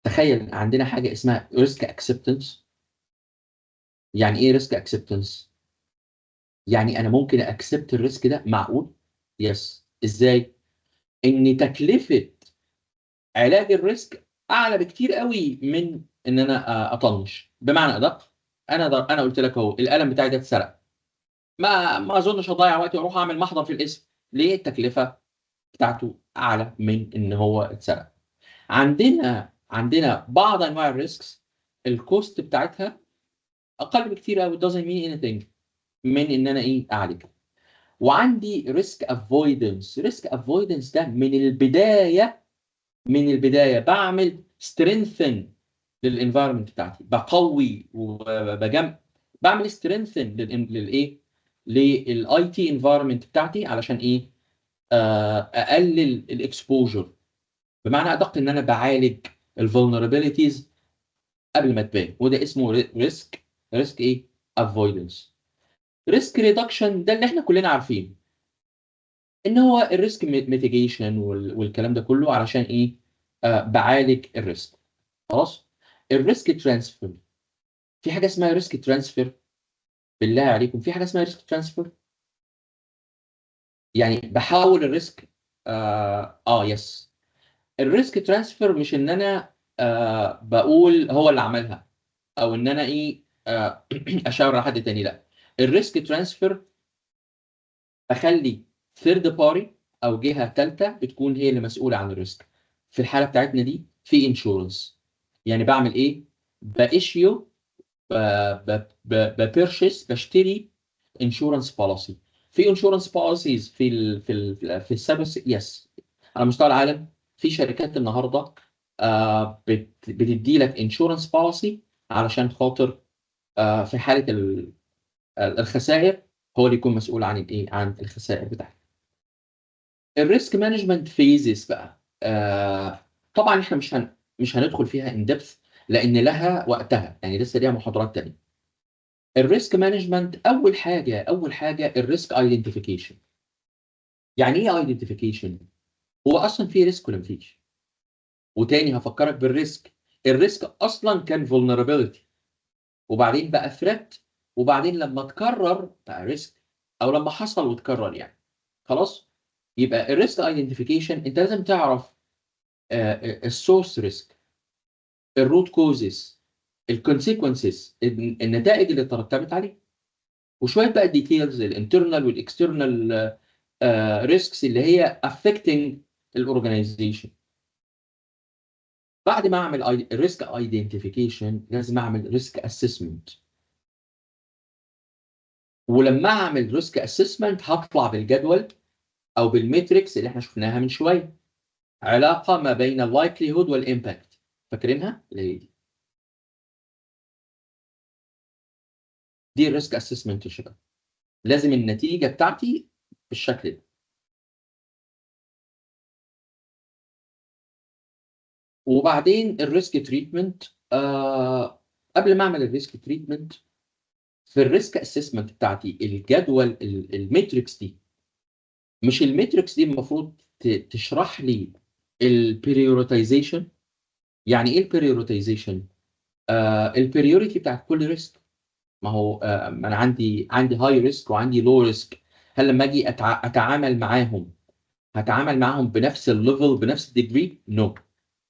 تخيل عندنا حاجه اسمها ريسك اكسبتنس. يعني ايه ريسك اكسبتنس؟ يعني انا ممكن اكسبت الريسك ده، معقول؟ يس. ازاي؟ ان تكلفه علاج الريسك اعلى بكتير قوي من ان انا اطنش. بمعنى ادق، انا قلت لك اهو القلم بتاعي ده اتسرق، ما اظنش اضيع وقتي واروح اعمل محضر في الاسم. ليه؟ التكلفه بتاعته اعلى من ان هو اتسرق. عندنا بعض انواع الريسكس الكوست بتاعتها اقل بكتير قوي، doesn't mean anything، من ان انا ايه؟ اعالج. وعندي ريسك افويدنس. ريسك افويدنس ده من البدايه بعمل strengthen للانفايرمنت بتاعتي، بقوي بعمل strengthen للايه؟ للاي تي انفايرمنت بتاعتي علشان ايه؟ اقلل الاكسبوجر. بمعنى ادق ان انا بعالج الفولنربيليتيز قبل ما تبان، وده اسمه ريسك ايه؟ افويدنس. ريسك ريدكشن ده اللي احنا كلنا عارفينه، ان هو الريسك ميتيجيشن والكلام ده كله علشان ايه؟ بعالج الريسك. خلاص. الريسك ترانسفير، في حاجه اسمها ريسك ترانسفير. بالله عليكم، في حاجه اسمها ريسك ترانسفير. يعني بحول الريسك. يس. الريسك ترانسفير مش ان انا بقول هو اللي عملها، او ان انا ايه اشاور على حد تاني. لا، الريسك ترانسفير اخلي ثيرد باري او جهه ثالثه بتكون هي اللي مسؤوله عن الريسك. في الحاله بتاعتنا دي في انشورنس. يعني بعمل ايه؟ باشيو، ببيرشيس، بشتري انشورنس بوليسي. في انشورنس بوليسيز في السايبر يس، على مستوى العالم. في شركات النهارده بتدي لك انشورنس بوليسي علشان خاطر في حاله الخسائر هو اللي يكون مسؤول عن الايه، عن الخسائر بتاعتك. الريسك مانجمنت فيزز بقى طبعا احنا مش هندخل فيها ان ديبث لان لها وقتها، يعني لسه ليها محاضرات تانية. الريسك مانجمنت اول حاجه الريسك ايدنتيفيكيشن. يعني ايه ايدنتيفيكيشن؟ هو اصلا في ريسك ولا مفيش؟ وتاني هفكرك بالريسك. الريسك اصلا كان vulnerability، وبعدين بقى ثريت، وبعدين لما تكرر بقى ريسك، او لما حصل وتكرر يعني خلاص. يبقى الريسك ايدنتيفيكيشن انت لازم تعرف السورس ريسك، الروت كوزز، الكونسيكونسز، النتائج اللي ترتبط عليه، وشويه بقى الديتيلز الانترنال والاكسترنال ريسكس اللي هي affecting الاورجنايزيشن. بعد ما اعمل الريسك ايدنتيفيكيشن لازم اعمل ريسك اسسمنت. ولما اعمل ريسك اسسمنت هطلع بالجدول او بالميتريكس اللي احنا شفناها من شويه، علاقه ما بين اللايكليهود والامباكت. فاكرينها اللي هي دي الريسك اسسمنت يا شباب. لازم النتيجه بتاعتي بالشكل ده. وبعدين الريسك تريتمنت. قبل ما اعمل الريسك تريتمنت في الريسك اسسمنت بتاعتي الجدول الميتريكس دي، مش الميتريكس دي المفروض تشرح لي البريوريتايزيشن. يعني ايه البريوريتايزيشن؟ البريوريتي بتاعت كل ريسك. ما هو ما انا عندي هاي ريسك وعندي لو ريسك. هل لما اجي اتعامل معاهم هتعامل معاهم بنفس الليفل بنفس الديجري؟ نو.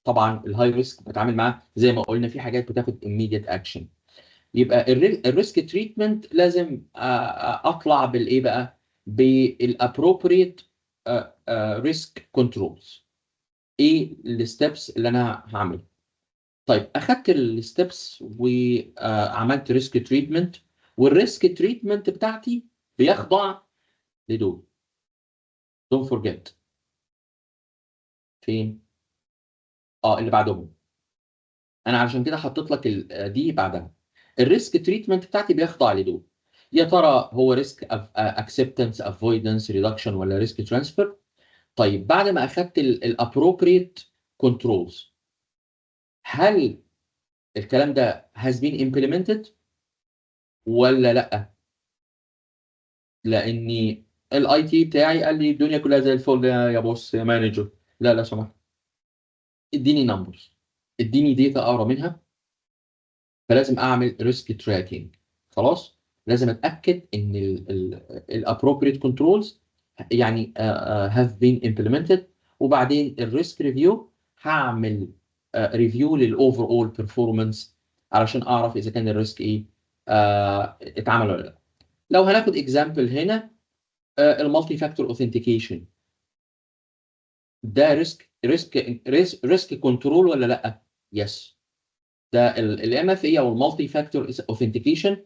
طبعا الهاي ريسك بتعامل معاه زي ما قلنا في حاجات بتاخد immediate action. يبقى الريسك تريتمنت لازم اطلع بالايه بقى؟ بالابروبريت ريسك كنترولز. ايه الستبس اللي انا هعملها؟ طيب اخدت الستبس وعملت ريسك تريتمنت، والريسك تريتمنت بتاعتي بيخضع لدول. دونت فورجيت. فين؟ اللي بعدهم. انا علشان كده حطيت لك دي بعدها. الريسك تريتمنت بتاعتي بيخضع لدول. يا ترى هو ريسك اكسبتنس، افويدنس، ريدكشن، ولا ريسك ترانسفير؟ طيب بعد ما اخدت الابروبريت كنترولز، هل الكلام ده has been implemented ولا لا؟ لاني الاي تي بتاعي قال لي الدنيا كلها زي الفل يا بوس يا مانجر. لا لا سمحت، اديني نمبرز، اديني داتا اقرا منها. فلازم اعمل ريسك تراكنج. خلاص. لازم اتاكد ان الابروبريت كنترولز يعني have been implemented. وبعدين الريسك ريفيو هعمل ريفيو للاوفر اول بيرفورمانس علشان اعرف اذا كان الريسك ايه اتعمل ولا لا. لو هناخد اكزامبل هنا المالتي فاكتور اوثنتيكيشن، ده ريسك كنترول ولا لا؟ يس. ده الام اف اي او المالتي فاكتور اوثنتيكيشن،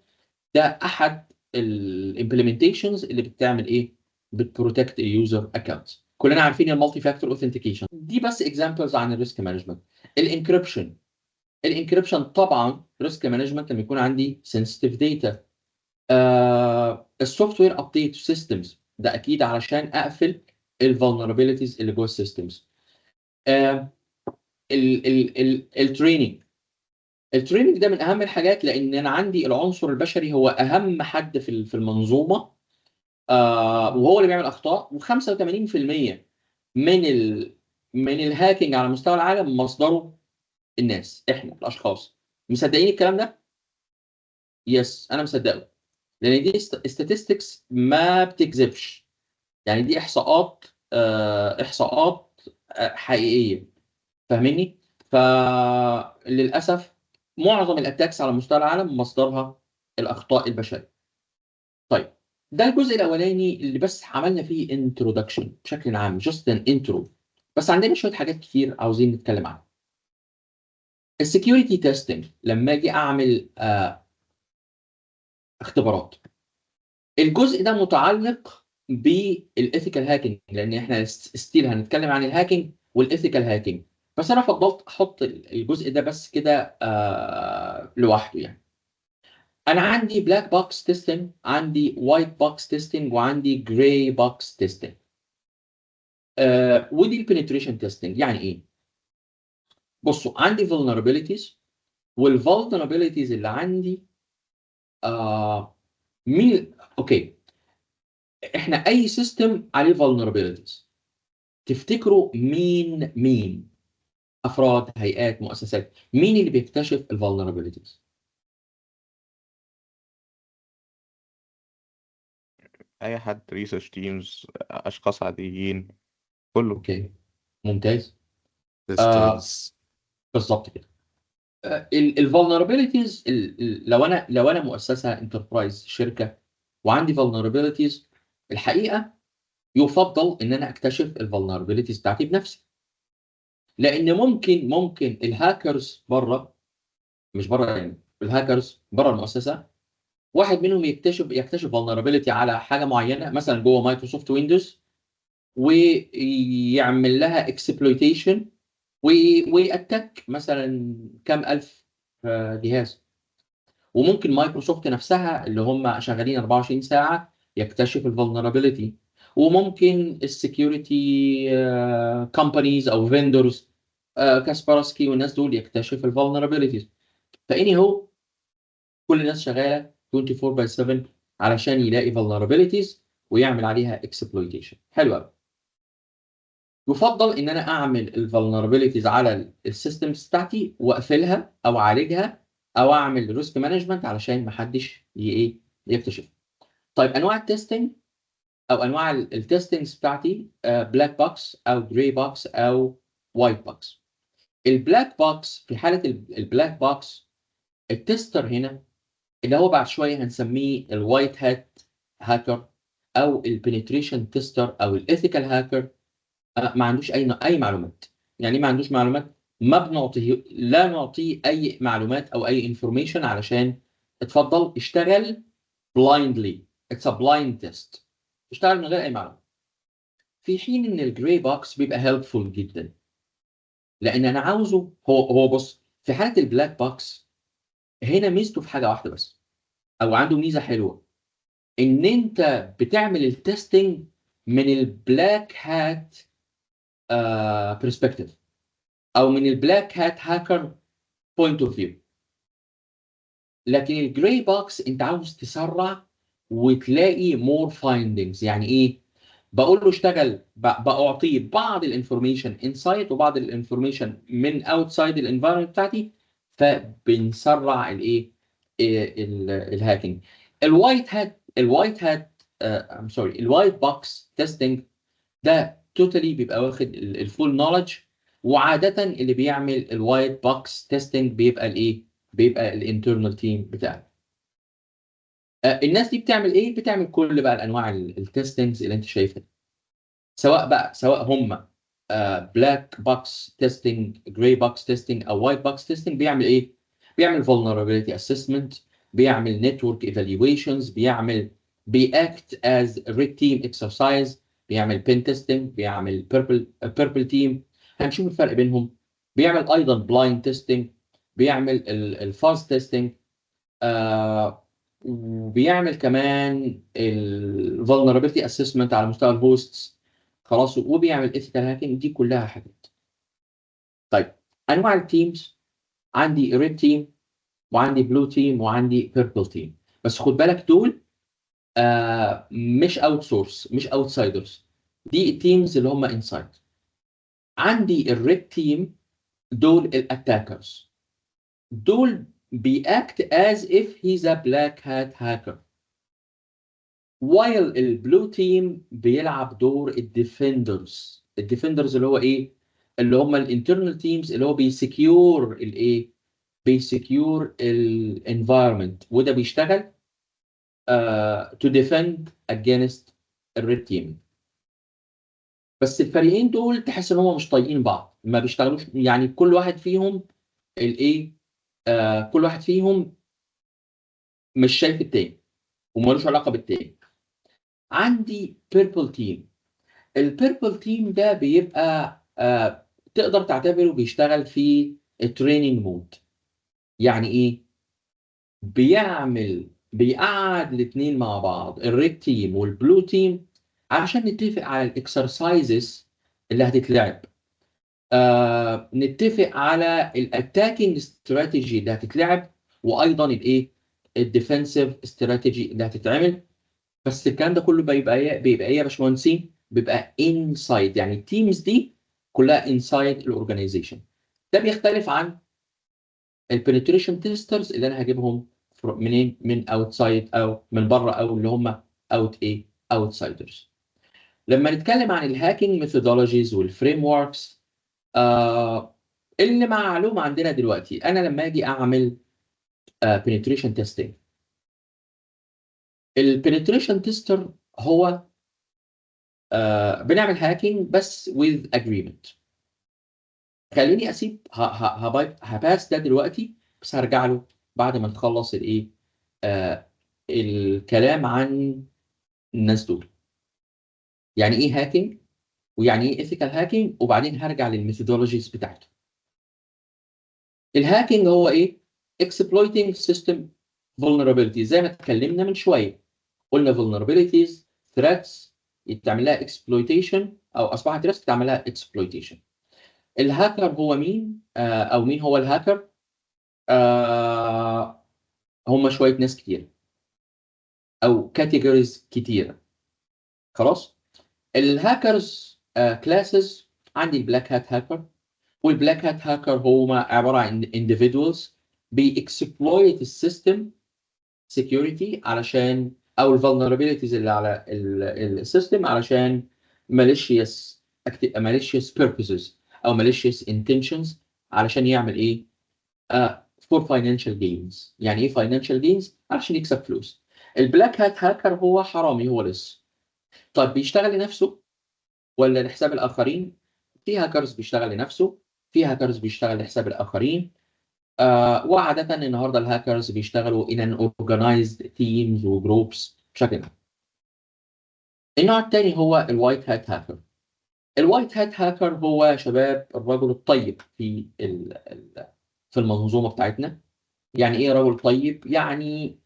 ده احد الامبلمنتيشنز اللي بتعمل ايه؟ بتبروتكت اليوزر اكونت. كلنا عارفين المالتي فاكتور اوثنتيكيشن دي، بس اكزامبلز عن الريسك مانجمنت. الانكريبشن طبعا ريسك مانجمنت لما يكون عندي سنسيتيف داتا. السوفت وير ابديت سيستمز ده اكيد علشان اقفل الفولنربيلتيز اللي جوه السيستمز. التريننج. التريننج ده من اهم الحاجات لان انا عندي العنصر البشري هو اهم حد في المنظومه. وهو اللي بيعمل اخطاء. و85% من الهاكينج على مستوى العالم مصدره الناس، احنا الاشخاص. مصدقين الكلام ده؟ يس انا مصدقه. لان دي statistics ما بتكذبش. يعني دي احصاءات حقيقيه. فاهميني؟ فللاسف معظم الاتاكس على مستوى العالم مصدرها الاخطاء البشريه. طيب ده الجزء الاولاني اللي بس عملنا فيه انترودكشن بشكل عام، جاست ان انترو. بس عندنا شويه حاجات كتير عاوزين نتكلم عنها. السكيورتي تيستنج لما اجي اعمل اختبارات، الجزء ده متعلق بالايثيكال هاكينج، لان احنا ستيل هنتكلم عن الهاكينج والايثيكال هاكينج. بس انا فضلت احط الجزء ده بس كده لوحده يعني. انا عندي بلاك بوكس تيستنج، عندي وايت بوكس تيستنج، وعندي جراي بوكس تيستنج. ودي البنتريشن تيستنج يعني ايه؟ بصوا، عندي vulnerabilities، والفولنربيليتيز اللي عندي مين؟ اوكي، احنا اي سيستم عليه vulnerabilities، تفتكروا مين افراد، هيئات، مؤسسات، مين اللي بيكتشف الفولنربيليتيز؟ اي حد، ريسيرش تيمز، اشخاص عاديين، كله. اوكي، ممتاز. آه سيستمز. بالظبط كده. الفولنربيليتيز، لو انا مؤسسه انتربرايز شركه وعندي vulnerabilities، الحقيقه يفضل ان انا اكتشف الفولنربيليتيز بتاعتي بنفسي. لان ممكن الهاكرز بره، مش بره يعني، الهاكرز بره المؤسسه، واحد منهم يكتشف vulnerability على حاجه معينه مثلا جوه مايكروسوفت ويندوز، ويعمل لها exploitation، ويأتك مثلا كام الف جهاز. وممكن مايكروسوفت نفسها اللي هم شغالين 24 ساعه يكتشف الفولنربيلتي. وممكن السكيورتي كومبانيز او فيندورز، كاسبرسكي والناس دول يكتشف الفولنربيلتيز. فاني هو كل الناس شغاله 24 باي 7 علشان يلاقي vulnerabilities ويعمل عليها exploitation. حلو قوي. يفضل ان انا اعمل الفولنربيلتيز على السيستمز بتاعتي واقفلها او اعالجها او اعمل ريسك مانجمنت علشان ما حدش ايه يكتشف. طيب انواع التستنج او انواع التستنجز بتاعتي، بلاك بوكس او جراي بوكس او وايت بوكس. البلاك بوكس، في حاله البلاك بوكس، التستر هنا اللي هو بعد شويه هنسميه الوايت هات هاكر او البنتريشن تيستر او الايثيكال هاكر، ما عندوش اي معلومات. يعني ما عندوش معلومات، ما بنعطيه، لا نعطيه اي معلومات او اي انفورميشن علشان اتفضل اشتغل blindly. It's a blind test. اشتغل من غير اي معلومات. في حين ان الجراي بوكس بيبقى helpful جدا، لان انا عاوزه، هو بص، في حاله البلاك بوكس هنا ميزته في حاجه واحده بس، او عنده ميزه حلوه، ان انت بتعمل التستنج من البلاك هات برسبكتيف، او من البلاك هات هاكر بوينت اوف فيو. لكن الجراي بوكس انت عاوز تسرع وتلاقي مور فايندنجز. يعني ايه؟ بقول له اشتغل، بعطيه بعض الانفورميشن انسايد وبعض الانفورميشن من اوتسايد الانفايرمنت بتاعتي، فبنسرع الايه، الهاكينج. الوايت هات سوري، الوايت بوكس تيستنج ده توتالي بيبقى واخد الفول نولج. وعاده اللي بيعمل الوايت بوكس تيستنج بيبقى الايه، بيبقى الانترنال تيم بتاعك. الناس دي بتعمل ايه؟ بتعمل كل بقى الانواع التستنجز اللي انت شايفها، سواء هم بلاك بوكس تيستنج، جراي بوكس تيستنج، او وايت بوكس تيستنج. بيعمل ايه؟ بيعمل vulnerability assessment، بيعمل network evaluations، بيact as red team exercise، بيعمل pen testing، بيعمل purple team. هنشوف الفرق بينهم. بيعمل ايضا blind testing، بيعمل الفاز تيستنج، وبيعمل كمان vulnerability assessment على مستوى الهوستس. خلاص، وبيعمل ethical hacking. دي كلها حاجات. طيب، انواع التيمز، عندي ريد تيم وعندي بلو تيم وعندي بيربل تيم. بس خد بالك دول مش اوت سورس، مش اوتسايدرز، دي التيمز اللي هم انسايد. عندي الريد تيم، دول الاتاكرز، دول بيأكت as if he's a black hat hacker. while البلو تيم بيلعب دور الديفندرز اللي هو ايه؟ اللي هم الانترنال تيمز اللي هو بيسكيور الايه؟ بيسكيور الانفايرمنت. وده بيشتغل to defend against الريد تيم. بس الفريقين دول تحس ان هم مش طايقين بعض، ما بيشتغلوش، يعني كل واحد فيهم الايه كل واحد فيهم مش شايف التاني ومالوش علاقه بالتاني. عندي بيربل تيم. البيربل تيم ده بيبقى تقدر تعتبره بيشتغل في التريننج مود. يعني ايه؟ بيقعد الاثنين مع بعض، الريد تيم والبلو تيم، علشان نتفق على الاكسرسايزز اللي هتتلعب. نتفق على الاتاكينج استراتيجي اللي هتتلعب، وايضا الايه الديفensive استراتيجي اللي هتتعمل. بس الكلام ده كله بيبقى ايه يا باشمهندسين؟ بيبقى انسايد، يعني التيمز دي كلها انسايد الاورجنايزيشن. ده بيختلف عن البنتريشن تيسترز اللي انا هجيبهم منين؟ من اوتسايد او من بره، او اللي هم اوتسايدرز. لما نتكلم عن الهاكينج ميثودولوجيز والفريم وركس، اللي معلومه عندنا دلوقتي، انا لما اجي اعمل penetration testing، البنتريشن تيستر هو بنعمل هاكينج بس with agreement. خليني اسيب هباس ده دلوقتي، بس هرجع له بعد ما نخلص الايه الكلام عن الناس دول، يعني ايه هاكينج ويعني ايه ethical هاكينج، وبعدين هرجع للميثودولوجيز بتاعته. الهاكينج هو ايه؟ exploiting system vulnerabilities، زي ما اتكلمنا من شويه، قلنا vulnerabilities threats يتعمل لها exploitation، او اصبحت risk تعمل لها exploitation. الهاكر هو مين؟ او مين هو الهاكر؟ هم شويه ناس كتير او كاتيجوريز كتيره. خلاص. الهاكرز كلاسز، عندي البلاك هات هاكر، والبلاك هات هاكر هما عباره عن individuals بيكسبلويت السيستم security علشان، او الفولنربيلتيز اللي على السيستم علشان malicious purposes او malicious intentions، علشان يعمل ايه؟ for financial gains. يعني ايه financial gains؟ علشان يكسب فلوس. البلاك هات هاكر هو حرامي، هو لص. طيب بيشتغل لنفسه ولا لحساب الاخرين؟ في هاكرز بيشتغل لنفسه، في هاكرز بيشتغل لحساب الاخرين. وعادة النهارده الهاكرز بيشتغلوا in an organized teams وجروبس بشكل عام. النوع الثاني هو الوايت هات هاكر. الوايت هات هاكر هو شباب الرجل الطيب في المنظومه بتاعتنا. يعني ايه رجل طيب؟ يعني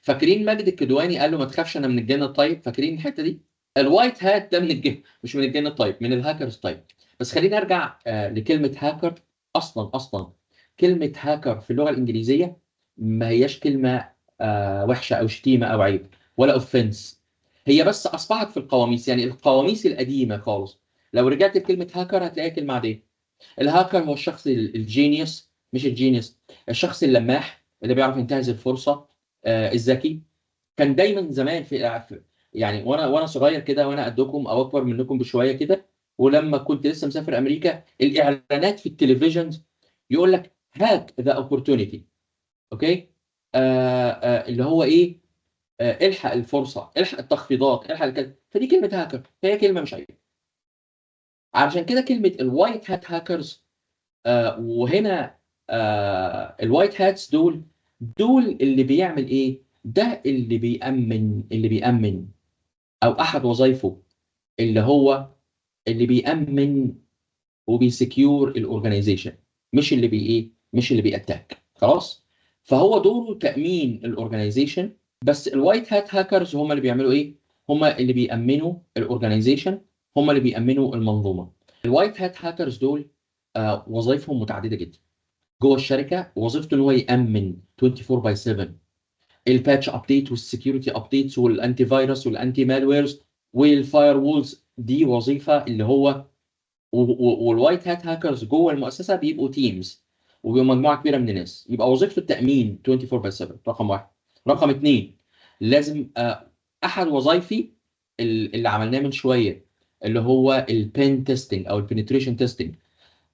فاكرين ماجد الكدواني قال له ما تخافش انا من الجن الطيب؟ فاكرين الحته دي؟ الوايت هات ده من الجن، مش من الجن الطيب، من الهاكرز الطيب. بس خلينا نرجع لكلمه هاكر. اصلا كلمه هاكر في اللغه الانجليزيه ما هياش كلمه وحشه او شتيمه او عيب ولا اوفنس، هي بس اصبحت في القواميس، يعني القواميس القديمه خالص لو رجعت لكلمه هاكر هتلاقيها كلمه عاديه. الهاكر هو الشخص الجينيوس، مش الجينيوس، الشخص اللماح اللي بيعرف ينتهز الفرصه، الذكي. كان دايما زمان يعني وانا صغير كده، وانا قدكم او اكبر منكم بشويه كده، ولما كنت لسه مسافر امريكا، الاعلانات في التلفزيون يقول لك هاك ذا اوبورتونيتي. اوكي. اللي هو ايه؟ الحق الفرصه، الحق التخفيضات، الحق الكلام. فدي كلمه هاكر، فهي كلمه مش عيب. علشان كده كلمه الوايت هات هاكرز، وهنا الوايت هاتس دول اللي بيعمل ايه؟ ده اللي بيأمن او احد وظائفه اللي هو اللي بيأمن وبيسكيور الاورجنايزيشن، مش اللي بي ايه مش اللي بيأتاك. خلاص. فهو دوره تأمين الاورجنايزيشن. بس الوايت هات هاكرز هم اللي بيعملوا ايه؟ هم اللي بيأمنوا الاورجنايزيشن، هم اللي بيأمنوا المنظومه. الوايت هات هاكرز دول وظائفهم متعدده جدا جوه الشركه. وظيفته ان هو يأمن 24 باي 7 الباتش ابديت والسكيورتي ابديتس والانتي فيروس والانتي مالويرز والفاير وولز. دي وظيفه اللي هو والوايت هات هاكرز جوه المؤسسه بيبقوا تيمز وبيبقوا مجموعه كبيره من الناس، يبقى وظيفته التامين 24 باي 7. رقم واحد. رقم اثنين، لازم احد وظائفي اللي عملناه من شويه اللي هو البين تيستنج او البنتريشن تيستنج،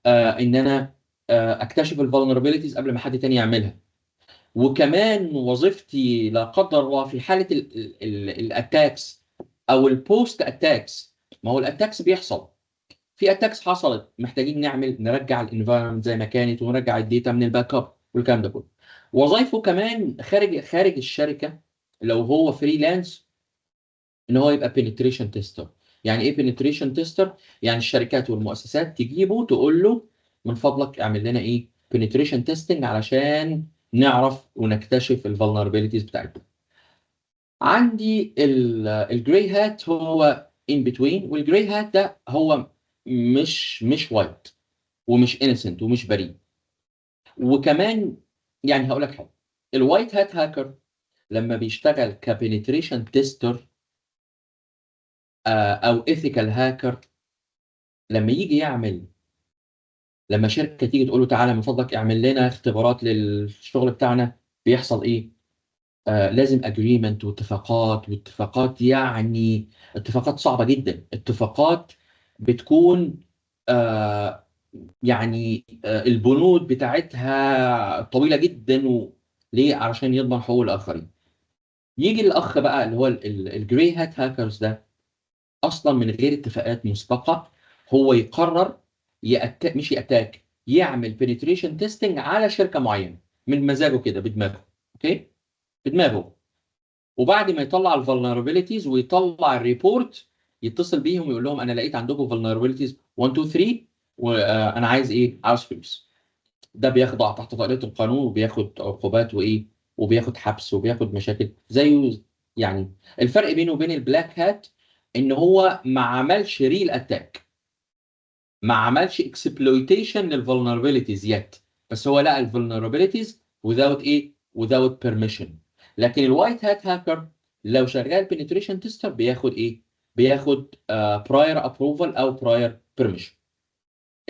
ان انا اكتشف الفولنربيلتيز قبل ما حد تاني يعملها. وكمان وظيفتي لا قدر الله في حاله الاتاكس او البوست اتاكس. ما هو الاتاكس بيحصل، في اتاكس حصلت محتاجين نرجع الانفايرمنت زي ما كانت ونرجع الداتا من الباك اب والكلام ده كله. وظائفه كمان خارج الشركه لو هو فريلانس ان هو يبقى بنتريشن تيستر. يعني ايه بنتريشن تيستر؟ يعني الشركات والمؤسسات تجيبه تقول له من فضلك اعمل لنا ايه بنتريشن تيستنج علشان نعرف ونكتشف الفولنربيلتيز بتاعتنا. عندي الجراي هات هو ان بتوين، والجراي هات ده هو مش وايت ومش انسنت ومش بريء. وكمان يعني هقول لك حاجه، الوايت هات هاكر لما بيشتغل كبنتريشن تيستر او ايثيكال هاكر، لما يجي يعمل، لما شركه تيجي تقول له تعالى من فضلك اعمل لنا اختبارات للشغل بتاعنا، بيحصل ايه؟ لازم اجريمنت واتفاقات يعني اتفاقات صعبه جدا، اتفاقات بتكون آه يعني البنود بتاعتها طويله جدا ليه؟ علشان يضمن حقوق الاخرين. يجي الاخ بقى اللي هو الجراي هات هاكرز ده اصلا من غير اتفاقات مسبقه هو يقرر مش يأتاك، يعمل بنتريشن تيستنج على شركه معينه من مزاجه كده بدماغه. اوكي، بدماغه. وبعد ما يطلع الفولنربيلتيز ويطلع الريبورت، يتصل بيهم ويقول لهم انا لقيت عندكم فولنربيلتيز 1 2 3 وانا عايز ايه؟ عاوز فلوس. ده بيخضع تحت طائله القانون وبياخد عقوبات وايه، وبياخد حبس وبياخد مشاكل زيه. يعني الفرق بينه وبين البلاك هات ان هو ما عملش ريل اتاك، ما عملش اكسبلويتيشن للفولنربيلتيز يت، بس هو لقى الفولنربيلتيز without ايه؟ without permission. لكن الوايت هات هاكر لو شغال بنتريشن تيستر بياخد ايه؟ بياخد براير ابروفال او براير بيرميشن.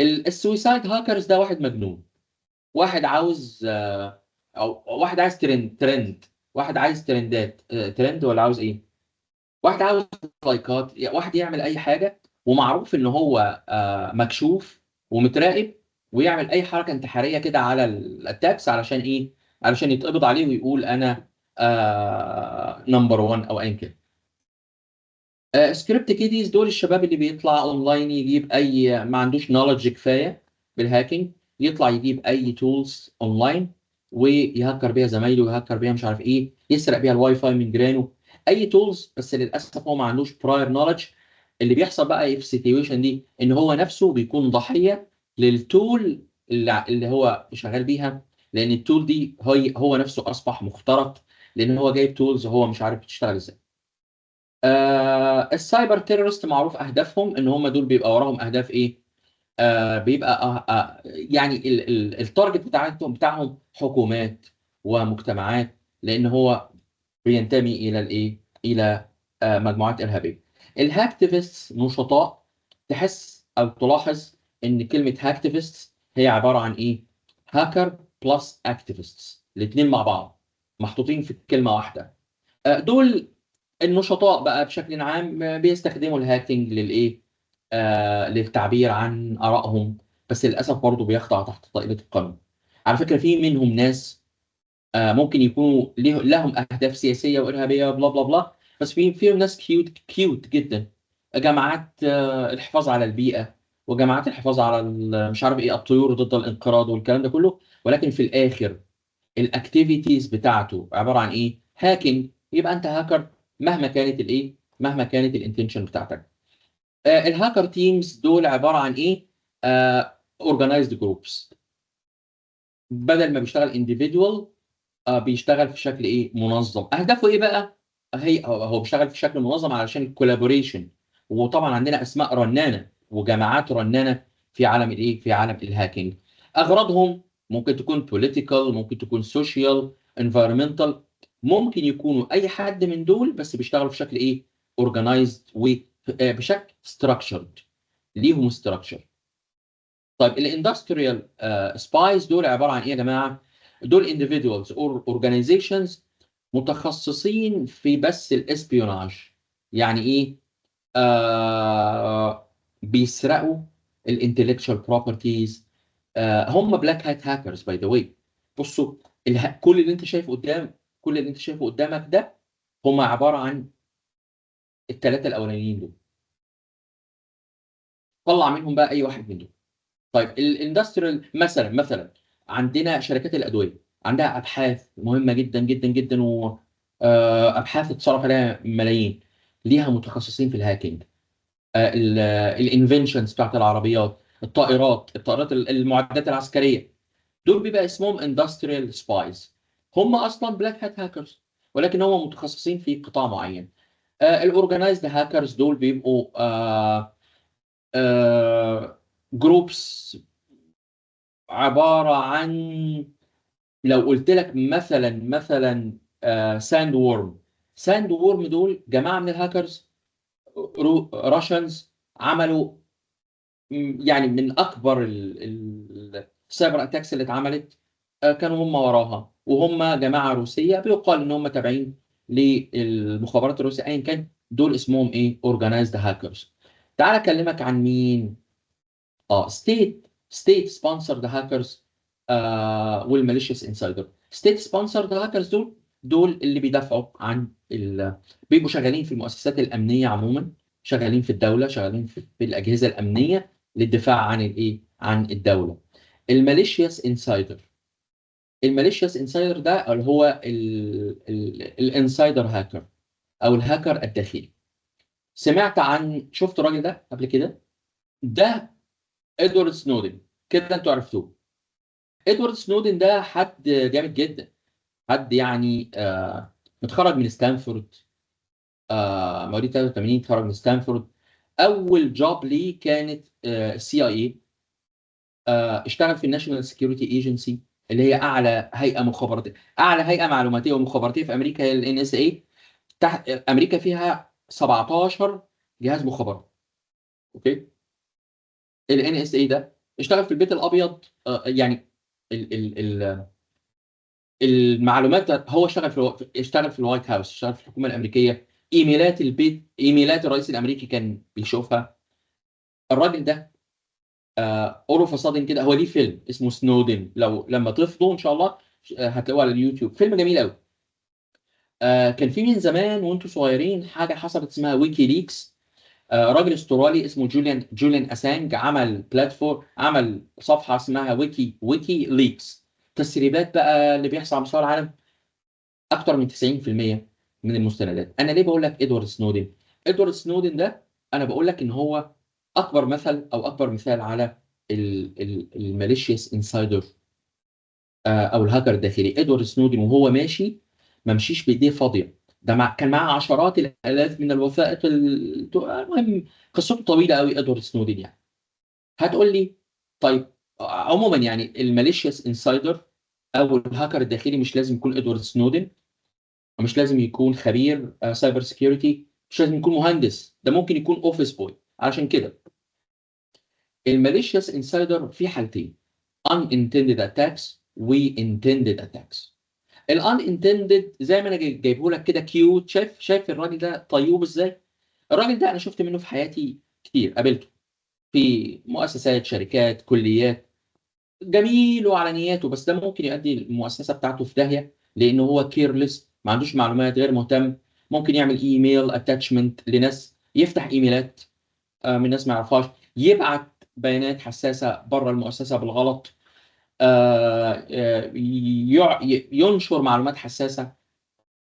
السويسايد هاكرز ده واحد مجنون، واحد عاوز او واحد عايز ترند، واحد عايز ترندات، ترند ولا عاوز ايه؟ واحد عاوز لايكات، واحد يعمل اي حاجه ومعروف ان هو مكشوف ومتراقب، ويعمل اي حركه انتحاريه كده على الاتاكس علشان ايه؟ علشان يتقبض عليه ويقول انا نمبر 1 او ايا كان. سكريبت كيديز دول الشباب اللي بيطلع اونلاين يجيب اي، ما عندوش نولج كفايه بالهاكينج، يطلع يجيب اي تولز اونلاين ويهكر بيها زمايله ويهكر بيها مش عارف ايه، يسرق بيها الواي فاي من جيرانه، اي تولز. بس للاسف هو ما عندوش براير نولج. اللي بيحصل بقى ايه في السيتويشن دي؟ ان هو نفسه بيكون ضحيه للتول اللي هو شغال بيها، لان التول دي هو نفسه اصبح مخترق، لان هو جايب تولز هو مش عارف بتشتغل ازاي. السايبر تيرورست معروف اهدافهم ان هم دول بيبقى وراهم اهداف ايه؟ بيبقى يعني التارجت بتاعهم حكومات ومجتمعات، لان هو بينتمي الى الايه؟ الى مجموعات ارهابيه. الهاكتيفيست نشطاء، تحس او تلاحظ ان كلمه هاكتيفيست هي عباره عن ايه؟ هاكر بلس اكتيفيست، الاثنين مع بعض محطوطين في كلمه واحده. دول النشطاء بقى بشكل عام بيستخدموا الهاكينج للايه؟ للتعبير عن ارائهم، بس للاسف برضه بيخضع تحت طائله القانون. على فكره في منهم ناس ممكن يكونوا لهم اهداف سياسيه وارهابيه بلا بلا بلا، بس فيهم ناس كيوت جدا. جماعات الحفاظ على البيئه، وجماعات الحفاظ على مش عارف ايه، الطيور ضد الانقراض والكلام ده كله، ولكن في الاخر الاكتيفيتيز بتاعته عباره عن ايه؟ هاكينج. يبقى انت هاكر مهما كانت الايه؟ مهما كانت الانتنشن بتاعتك. الهاكر تيمز دول عباره عن ايه؟ اورجنايزد جروبس. بدل ما بيشتغل انديفيدوال بيشتغل في شكل ايه؟ منظم. اهدافه ايه بقى؟ هو بيشتغل في شكل منظم علشان الكولابوريشن. وطبعا عندنا اسماء رنانه وجماعات رنانه في عالم الايه؟ في عالم الهاكينج. اغراضهم ممكن تكون political، ممكن تكون social، environmental، ممكن يكونوا اي حد من دول، بس بيشتغلوا في شكل ايه؟ organized وبشكل structured، ليهم structure. طيب الاندستريال سبايز دول عباره عن ايه يا جماعه؟ دول individuals or organizations متخصصين في بس الاسبيوناج. يعني ايه؟ بيسرقوا الانتلكشوال بروبرتيز. هم بلاك هات هاكرز باي ذا واي. بصوا، كل اللي انت شايفه قدامك ده هم عباره عن الثلاثه الاولانيين دول. طلع منهم بقى اي واحد من دول. طيب الاندستريال مثلا عندنا شركات الادويه عندها ابحاث مهمه جدا جدا جدا، وابحاث اتصرف عليها ملايين، ليها متخصصين في الهاكينج. الانفنشنز بتاعت العربيات، الطائرات المعدات العسكريه، دول بيبقى اسمهم اندستريال سبايز. هم اصلا بلاك هات هاكرز، ولكن هم متخصصين في قطاع معين. الاورجنايزد هاكرز دول بيبقوا جروبس عباره عن، لو قلت لك مثلا ساند وورم دول جماعه من الهاكرز راشنز عملوا يعني من اكبر السايبر اتاكس اللي اتعملت. كانوا هم وراها، وهم جماعه روسيه بيقال ان هم تابعين للمخابرات الروسيه ايا كان. دول اسمهم ايه؟ اورجنايزد هاكرز. تعال اكلمك عن مين. ستيت سبونسرد هاكرز والماليشيوس انسايدر. ستيت سبونسرد هاكرز دول اللي بيدافعوا عن بيبقوا شغالين في المؤسسات الامنيه عموما، شغالين في الدوله، شغالين في الاجهزه الامنيه للدفاع عن الايه؟ عن الدوله. الماليشيوس انسايدر ده اللي هو الانسايدر هاكر او الهاكر الداخلي. شفت الراجل ده قبل كده؟ ده ادوارد سنودن. كده انتوا عرفتوه. ادوارد سنودن ده حد جامد جدا، حد يعني متخرج من ستانفورد، مواليد 83، اتخرج من ستانفورد. اول جوب ليه كانت سي اي اي. اشتغل في الناشونال سكيورتي ايجنسي، اللي هي اعلى هيئه معلوماتيه ومخابراتيه في امريكا، هي الان اس اي. امريكا فيها 17 جهاز مخابرات. اوكي. الان اس اي ده اشتغل في البيت الابيض، يعني ال ال ال المعلومات. هو اشتغل في الوايت هاوس، اشتغل في الحكومه الامريكيه. ايميلات الرئيس الامريكي كان بيشوفها. الراجل ده اول اوف صادن كده، هو ليه فيلم اسمه سنودن، لما تفضوا ان شاء الله هتلاقوه على اليوتيوب، فيلم جميل قوي. كان في من زمان وانتم صغيرين حاجه حصلت اسمها ويكي ليكس. راجل استرالي اسمه جوليان اسانج عمل صفحه اسمها ويكي ليكس. تسريبات بقى اللي بيحصل على مستوى العالم، اكتر من 90% من المستندات. انا ليه بقول لك ادوارد سنودن؟ ادوارد سنودن ده انا بقول لك ان هو اكبر مثال على الماليشيوس انسايدر او الهاكر الداخلي. ادوارد سنودن وهو ماشي ما مشيش بايديه فاضيه، ده كان معاه عشرات الالاف من الوثائق المهم قصته طويله قوي ادوارد سنودن يعني. هتقول لي طيب، عموما يعني الماليشيوس انسايدر او الهاكر الداخلي مش لازم يكون ادوارد سنودن، ومش لازم يكون خبير سايبر سكيورتي، مش لازم يكون مهندس، ده ممكن يكون اوفيس بوي. علشان كده الماليشيوس انسايدر في حالتين: unintended attacks و intended attacks. unintended زي ما انا جايبه لك كده كيوت. شايف الراجل ده طيوب ازاي؟ الراجل ده انا شفت منه في حياتي كتير، قابلته في مؤسسات، شركات، كليات. جميل وعلى نياته، بس ده ممكن يؤدي المؤسسه بتاعته في داهيه، لانه هو كيرلس، ما عندوش معلومات، غير مهتم. ممكن يعمل ايميل اتاتشمنت لناس، يفتح ايميلات من ناس ما يعرفهاش، يبعت بيانات حساسه بره المؤسسه بالغلط، ينشر معلومات حساسه.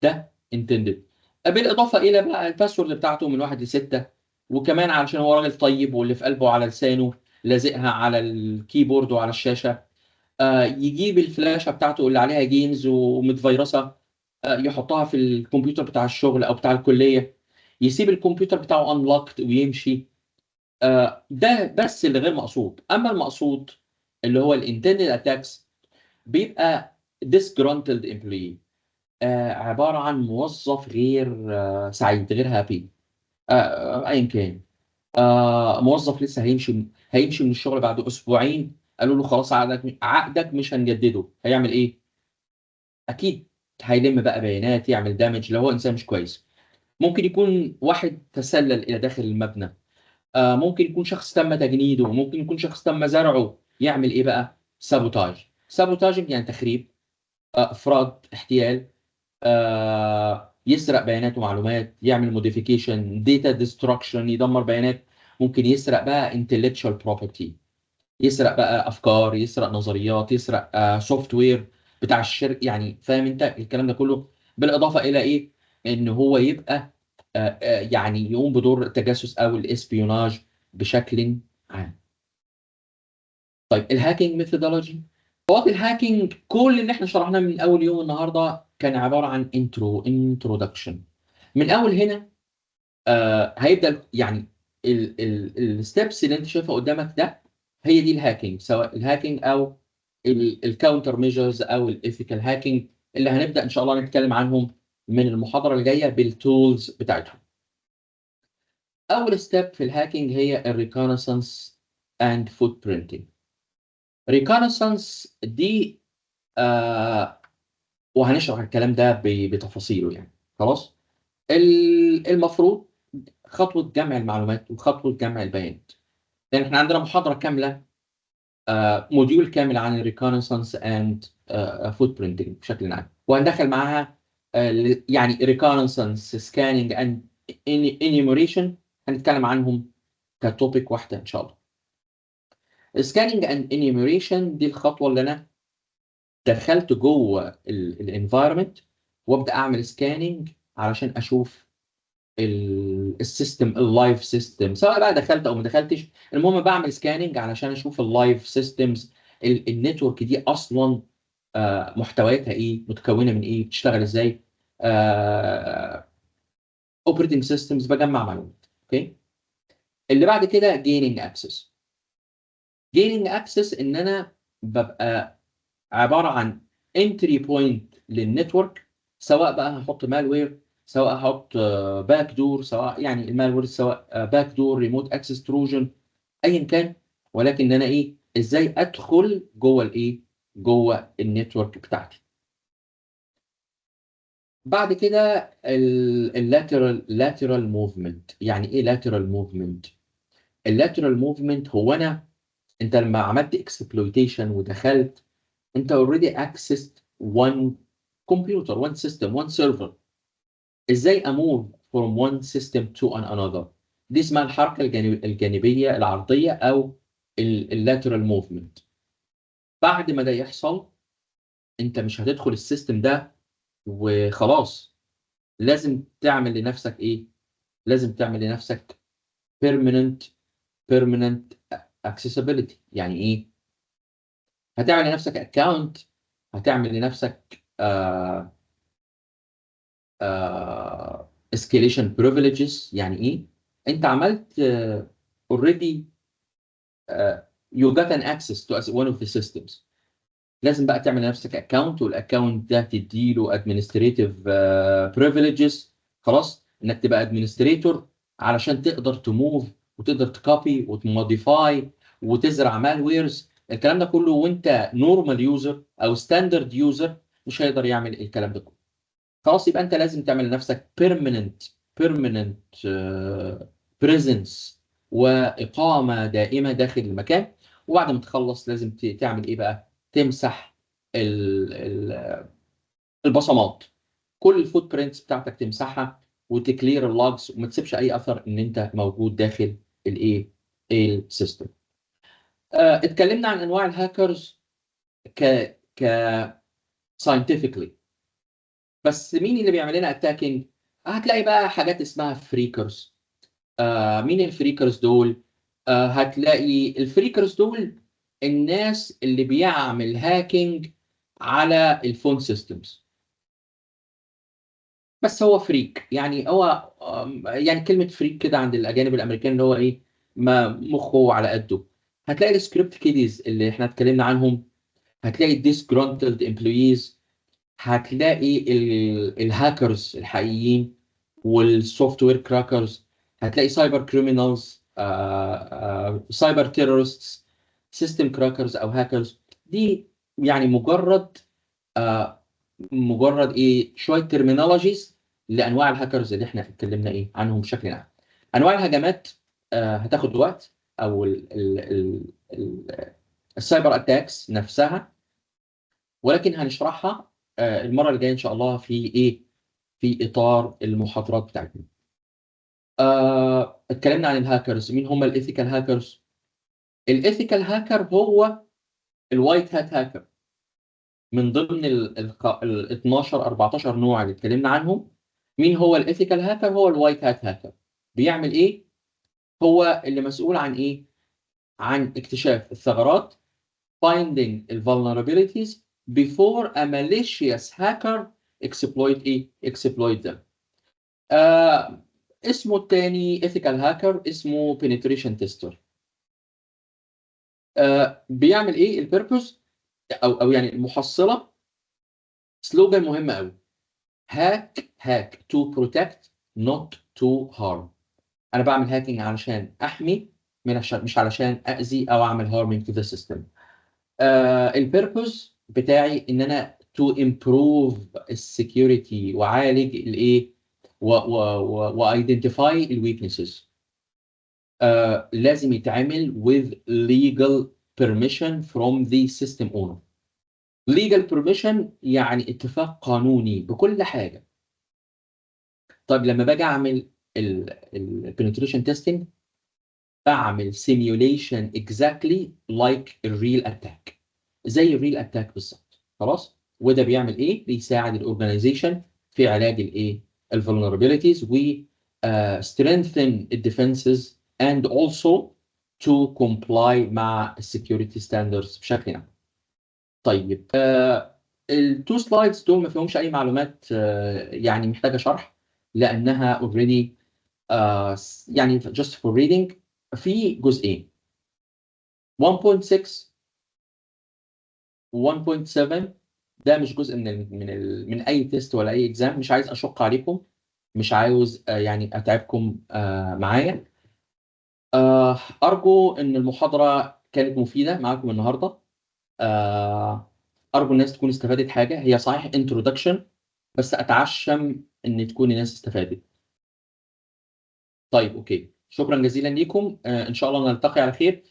ده انتندد. بالاضافه الى بقى الباسورد بتاعته من 1 ل 6، وكمان علشان هو راجل طيب واللي في قلبه على لسانه لازقها على الكيبورد وعلى الشاشه. يجيب الفلاشه بتاعته اللي عليها جيمز ومتفيرسه، يحطها في الكمبيوتر بتاع الشغل او بتاع الكليه، يسيب الكمبيوتر بتاعه انلوكت ويمشي. ده بس اللي غير مقصود. اما المقصود اللي هو الانتندد اتاكس، بيبقى disgruntled employee، عباره عن موظف غير سعيد، غير هابي، ايا كان. موظف لسه هيمشي من الشغل بعد اسبوعين، قالوا له خلاص عقدك مش هنجدده. هيعمل ايه؟ اكيد هيلم بقى بيانات، يعمل دامج لو هو انسان مش كويس. ممكن يكون واحد تسلل الى داخل المبنى، ممكن يكون شخص تم تجنيده، ممكن يكون شخص تم زرعه. يعمل ايه بقى؟ سابوتاج. سابوتاج يعني تخريب. افراد، احتيال، يسرق بيانات ومعلومات، يعمل موديفيكيشن، داتا ديستركشن، يدمر بيانات، ممكن يسرق بقى intellectual property، يسرق بقى افكار، يسرق نظريات، يسرق سوفت وير بتاع الشركه، يعني فاهم انت الكلام ده كله. بالاضافه الى ايه؟ ان هو يبقى يعني يقوم بدور التجسس او الاسبيوناج بشكل عام. طيب الهاكينج ميثودولوجي، خطوات الهاكينج كل اللي احنا شرحناه من اول يوم النهارده كان عباره عن انترودكشن. من اول هنا هيبدا يعني الستبس اللي انت شايفها قدامك ده هي دي الهاكينج، سواء الهاكينج او الكاونتر ميجرز او الايثيكال هاكينج اللي هنبدا ان شاء الله نتكلم عنهم من المحاضره الجايه بالتولز بتاعتهم. اول ستيب في الهاكينج هي الريكونسانس اند فوت برينتنج. ريكونسانس دي وهنشرح الكلام ده بتفاصيله يعني. خلاص، المفروض خطوه جمع المعلومات وخطوه جمع البيانات، لان احنا عندنا محاضره كامله، موديول كامل عن الريكونسانس اند فوت برينتنج بشكل عام، وهندخل معاها يعني ريكونسانس سكاننج اند انيموريشن، هنتكلم عنهم كتوبيك واحده ان شاء الله. سكاننج اند انيموريشن دي الخطوه اللي انا دخلت جوه الانفايرمنت وابدا اعمل سكاننج علشان اشوف السيستم، اللايف سيستم، سواء بقى دخلت او ما دخلتش، المهم بعمل سكاننج علشان اشوف اللايف سيستمز، النتورك دي اصلا محتوياتها ايه، متكونه من ايه، بتشتغل ازاي، اوبريتنج سيستمز، بجمع معلومات. اوكي، اللي بعد كده جيننج اكسس. جيننج اكسس ان انا ببقى عباره عن انتري بوينت للنتورك، سواء بقى هحط مالوير، سواء هحط باك دور، سواء يعني المالوير، سواء باك دور، ريموت اكسس تروجن، ايا كان، ولكن انا ايه، ازاي ادخل جوه الايه، جوه النتورك بتاعتي. بعد كده اللاترال موفمنت. يعني ايه لاترال موفمنت؟ اللاترال موفمنت هو انت لما عملت اكسبلويتيشن ودخلت، انت اوريدي اكسست وان كمبيوتر، وان سيستم، وان سيرفر، ازاي اموف from one system to another؟ دي اسمها الحركه الجانبيه العرضيه او اللاترال موفمنت. بعد ما ده يحصل، انت مش هتدخل السيستم ده وخلاص، لازم تعمل لنفسك ايه؟ لازم تعمل لنفسك permanent permanent accessibility. يعني ايه؟ هتعمل لنفسك اكونت، هتعمل لنفسك escalation privileges. يعني ايه؟ انت عملت already you got an access to one of the systems، لازم بقى تعمل لنفسك اكونت، والاكونت ده تديله administrative privileges، خلاص، انك تبقى administrator علشان تقدر تموف وتقدر تكوبي وتموديفاي وتزرع مالويرز، الكلام ده كله. وانت نورمال يوزر او ستاندرد يوزر مش هيقدر يعمل الكلام ده كله. خلاص، يبقى انت لازم تعمل لنفسك permanent presence واقامه دائمه داخل المكان. وبعد ما تخلص لازم تعمل ايه بقى؟ تمسح البصمات، كل الفوت برينتس بتاعتك تمسحها وتكلير اللوجز، وما تسيبش اي اثر ان انت موجود داخل الايه، السيستم. اتكلمنا عن انواع الهاكرز ك scientifically، بس مين اللي بيعمل لنا اتاكينج؟ هتلاقي بقى حاجات اسمها فريكرز. مين الفريكرز دول؟ هتلاقي الفريكرز دول الناس اللي بيعمل هاكينج على الفون سيستمز. بس هو فريك، يعني هو يعني كلمة فريك كده عند الأجانب الأمريكان اللي هو إيه، ما مخه على قده. هتلاقي السكريبت كيديز اللي إحنا اتكلمنا عنهم، هتلاقي الديسجرانتلد امبلويز، هتلاقي الهاكرز الحقيقيين والسوفت وير كراكرز، هتلاقي سايبر كريمينالز، سايبر تيرورستس، سيستم كراكرز او هاكرز. دي يعني مجرد ايه، شويه ترمينولوجيز لانواع الهاكرز اللي احنا اتكلمنا ايه عنهم بشكل عام. انواع الهجمات هتاخد وقت، او السايبر اتاكس نفسها، ولكن هنشرحها المره اللي جايه ان شاء الله في ايه، في اطار المحاضرات بتاعتنا. اتكلمنا عن الهاكرز. مين هم الايثيكال هاكرز؟ الايثيكال هاكر هو الوايت هات هاكر. من ضمن ال 12 14 نوع اللي اتكلمنا عنهم، مين هو الايثيكال هاكر؟ هو الوايت هات هاكر. بيعمل ايه؟ هو اللي مسؤول عن ايه؟ عن اكتشاف الثغرات، finding the vulnerabilities before a malicious hacker exploit them. اسمه الثاني ethical hacker اسمه penetration tester. بيعمل ايه؟ البيربوس او يعني المحصله، سلوجان مهم قوي: hack to protect not to harm. انا بعمل هاكينج علشان احمي، مش علشان اذي او اعمل harming to the system. البيربوس بتاعي ان انا to improve السكيورتي واعالج الايه وايدنتيفاي الويكنسز. لازم يتعمل with legal permission from the system owner. legal permission يعني اتفاق قانوني بكل حاجه. طيب لما باجي اعمل penetration testing بعمل simulation exactly like a real attack، زي الريل اتاك بالظبط. خلاص. وده بيعمل ايه؟ بيساعد الاورجنايزيشن في علاج الايه؟ الفولنربيلتيز و strengthen الديفنسز and also to comply مع السكيورتي ستاندردز بشكل عام. طيب التو سلايدز دول ما فيهمش اي معلومات يعني محتاجه شرح، لانها اوريدي يعني just for reading. في جزئين 1.6 1.7 ده مش جزء من اي تيست ولا اي اكزام. مش عايز اشق عليكم، مش عاوز يعني اتعبكم معايا. ارجو ان المحاضره كانت مفيده معاكم النهارده. ارجو الناس تكون استفادت حاجه. هي صحيح انترودكشن، بس اتعشم ان تكون الناس استفادت. طيب اوكي، شكرا جزيلا ليكم. ان شاء الله نلتقي على خير.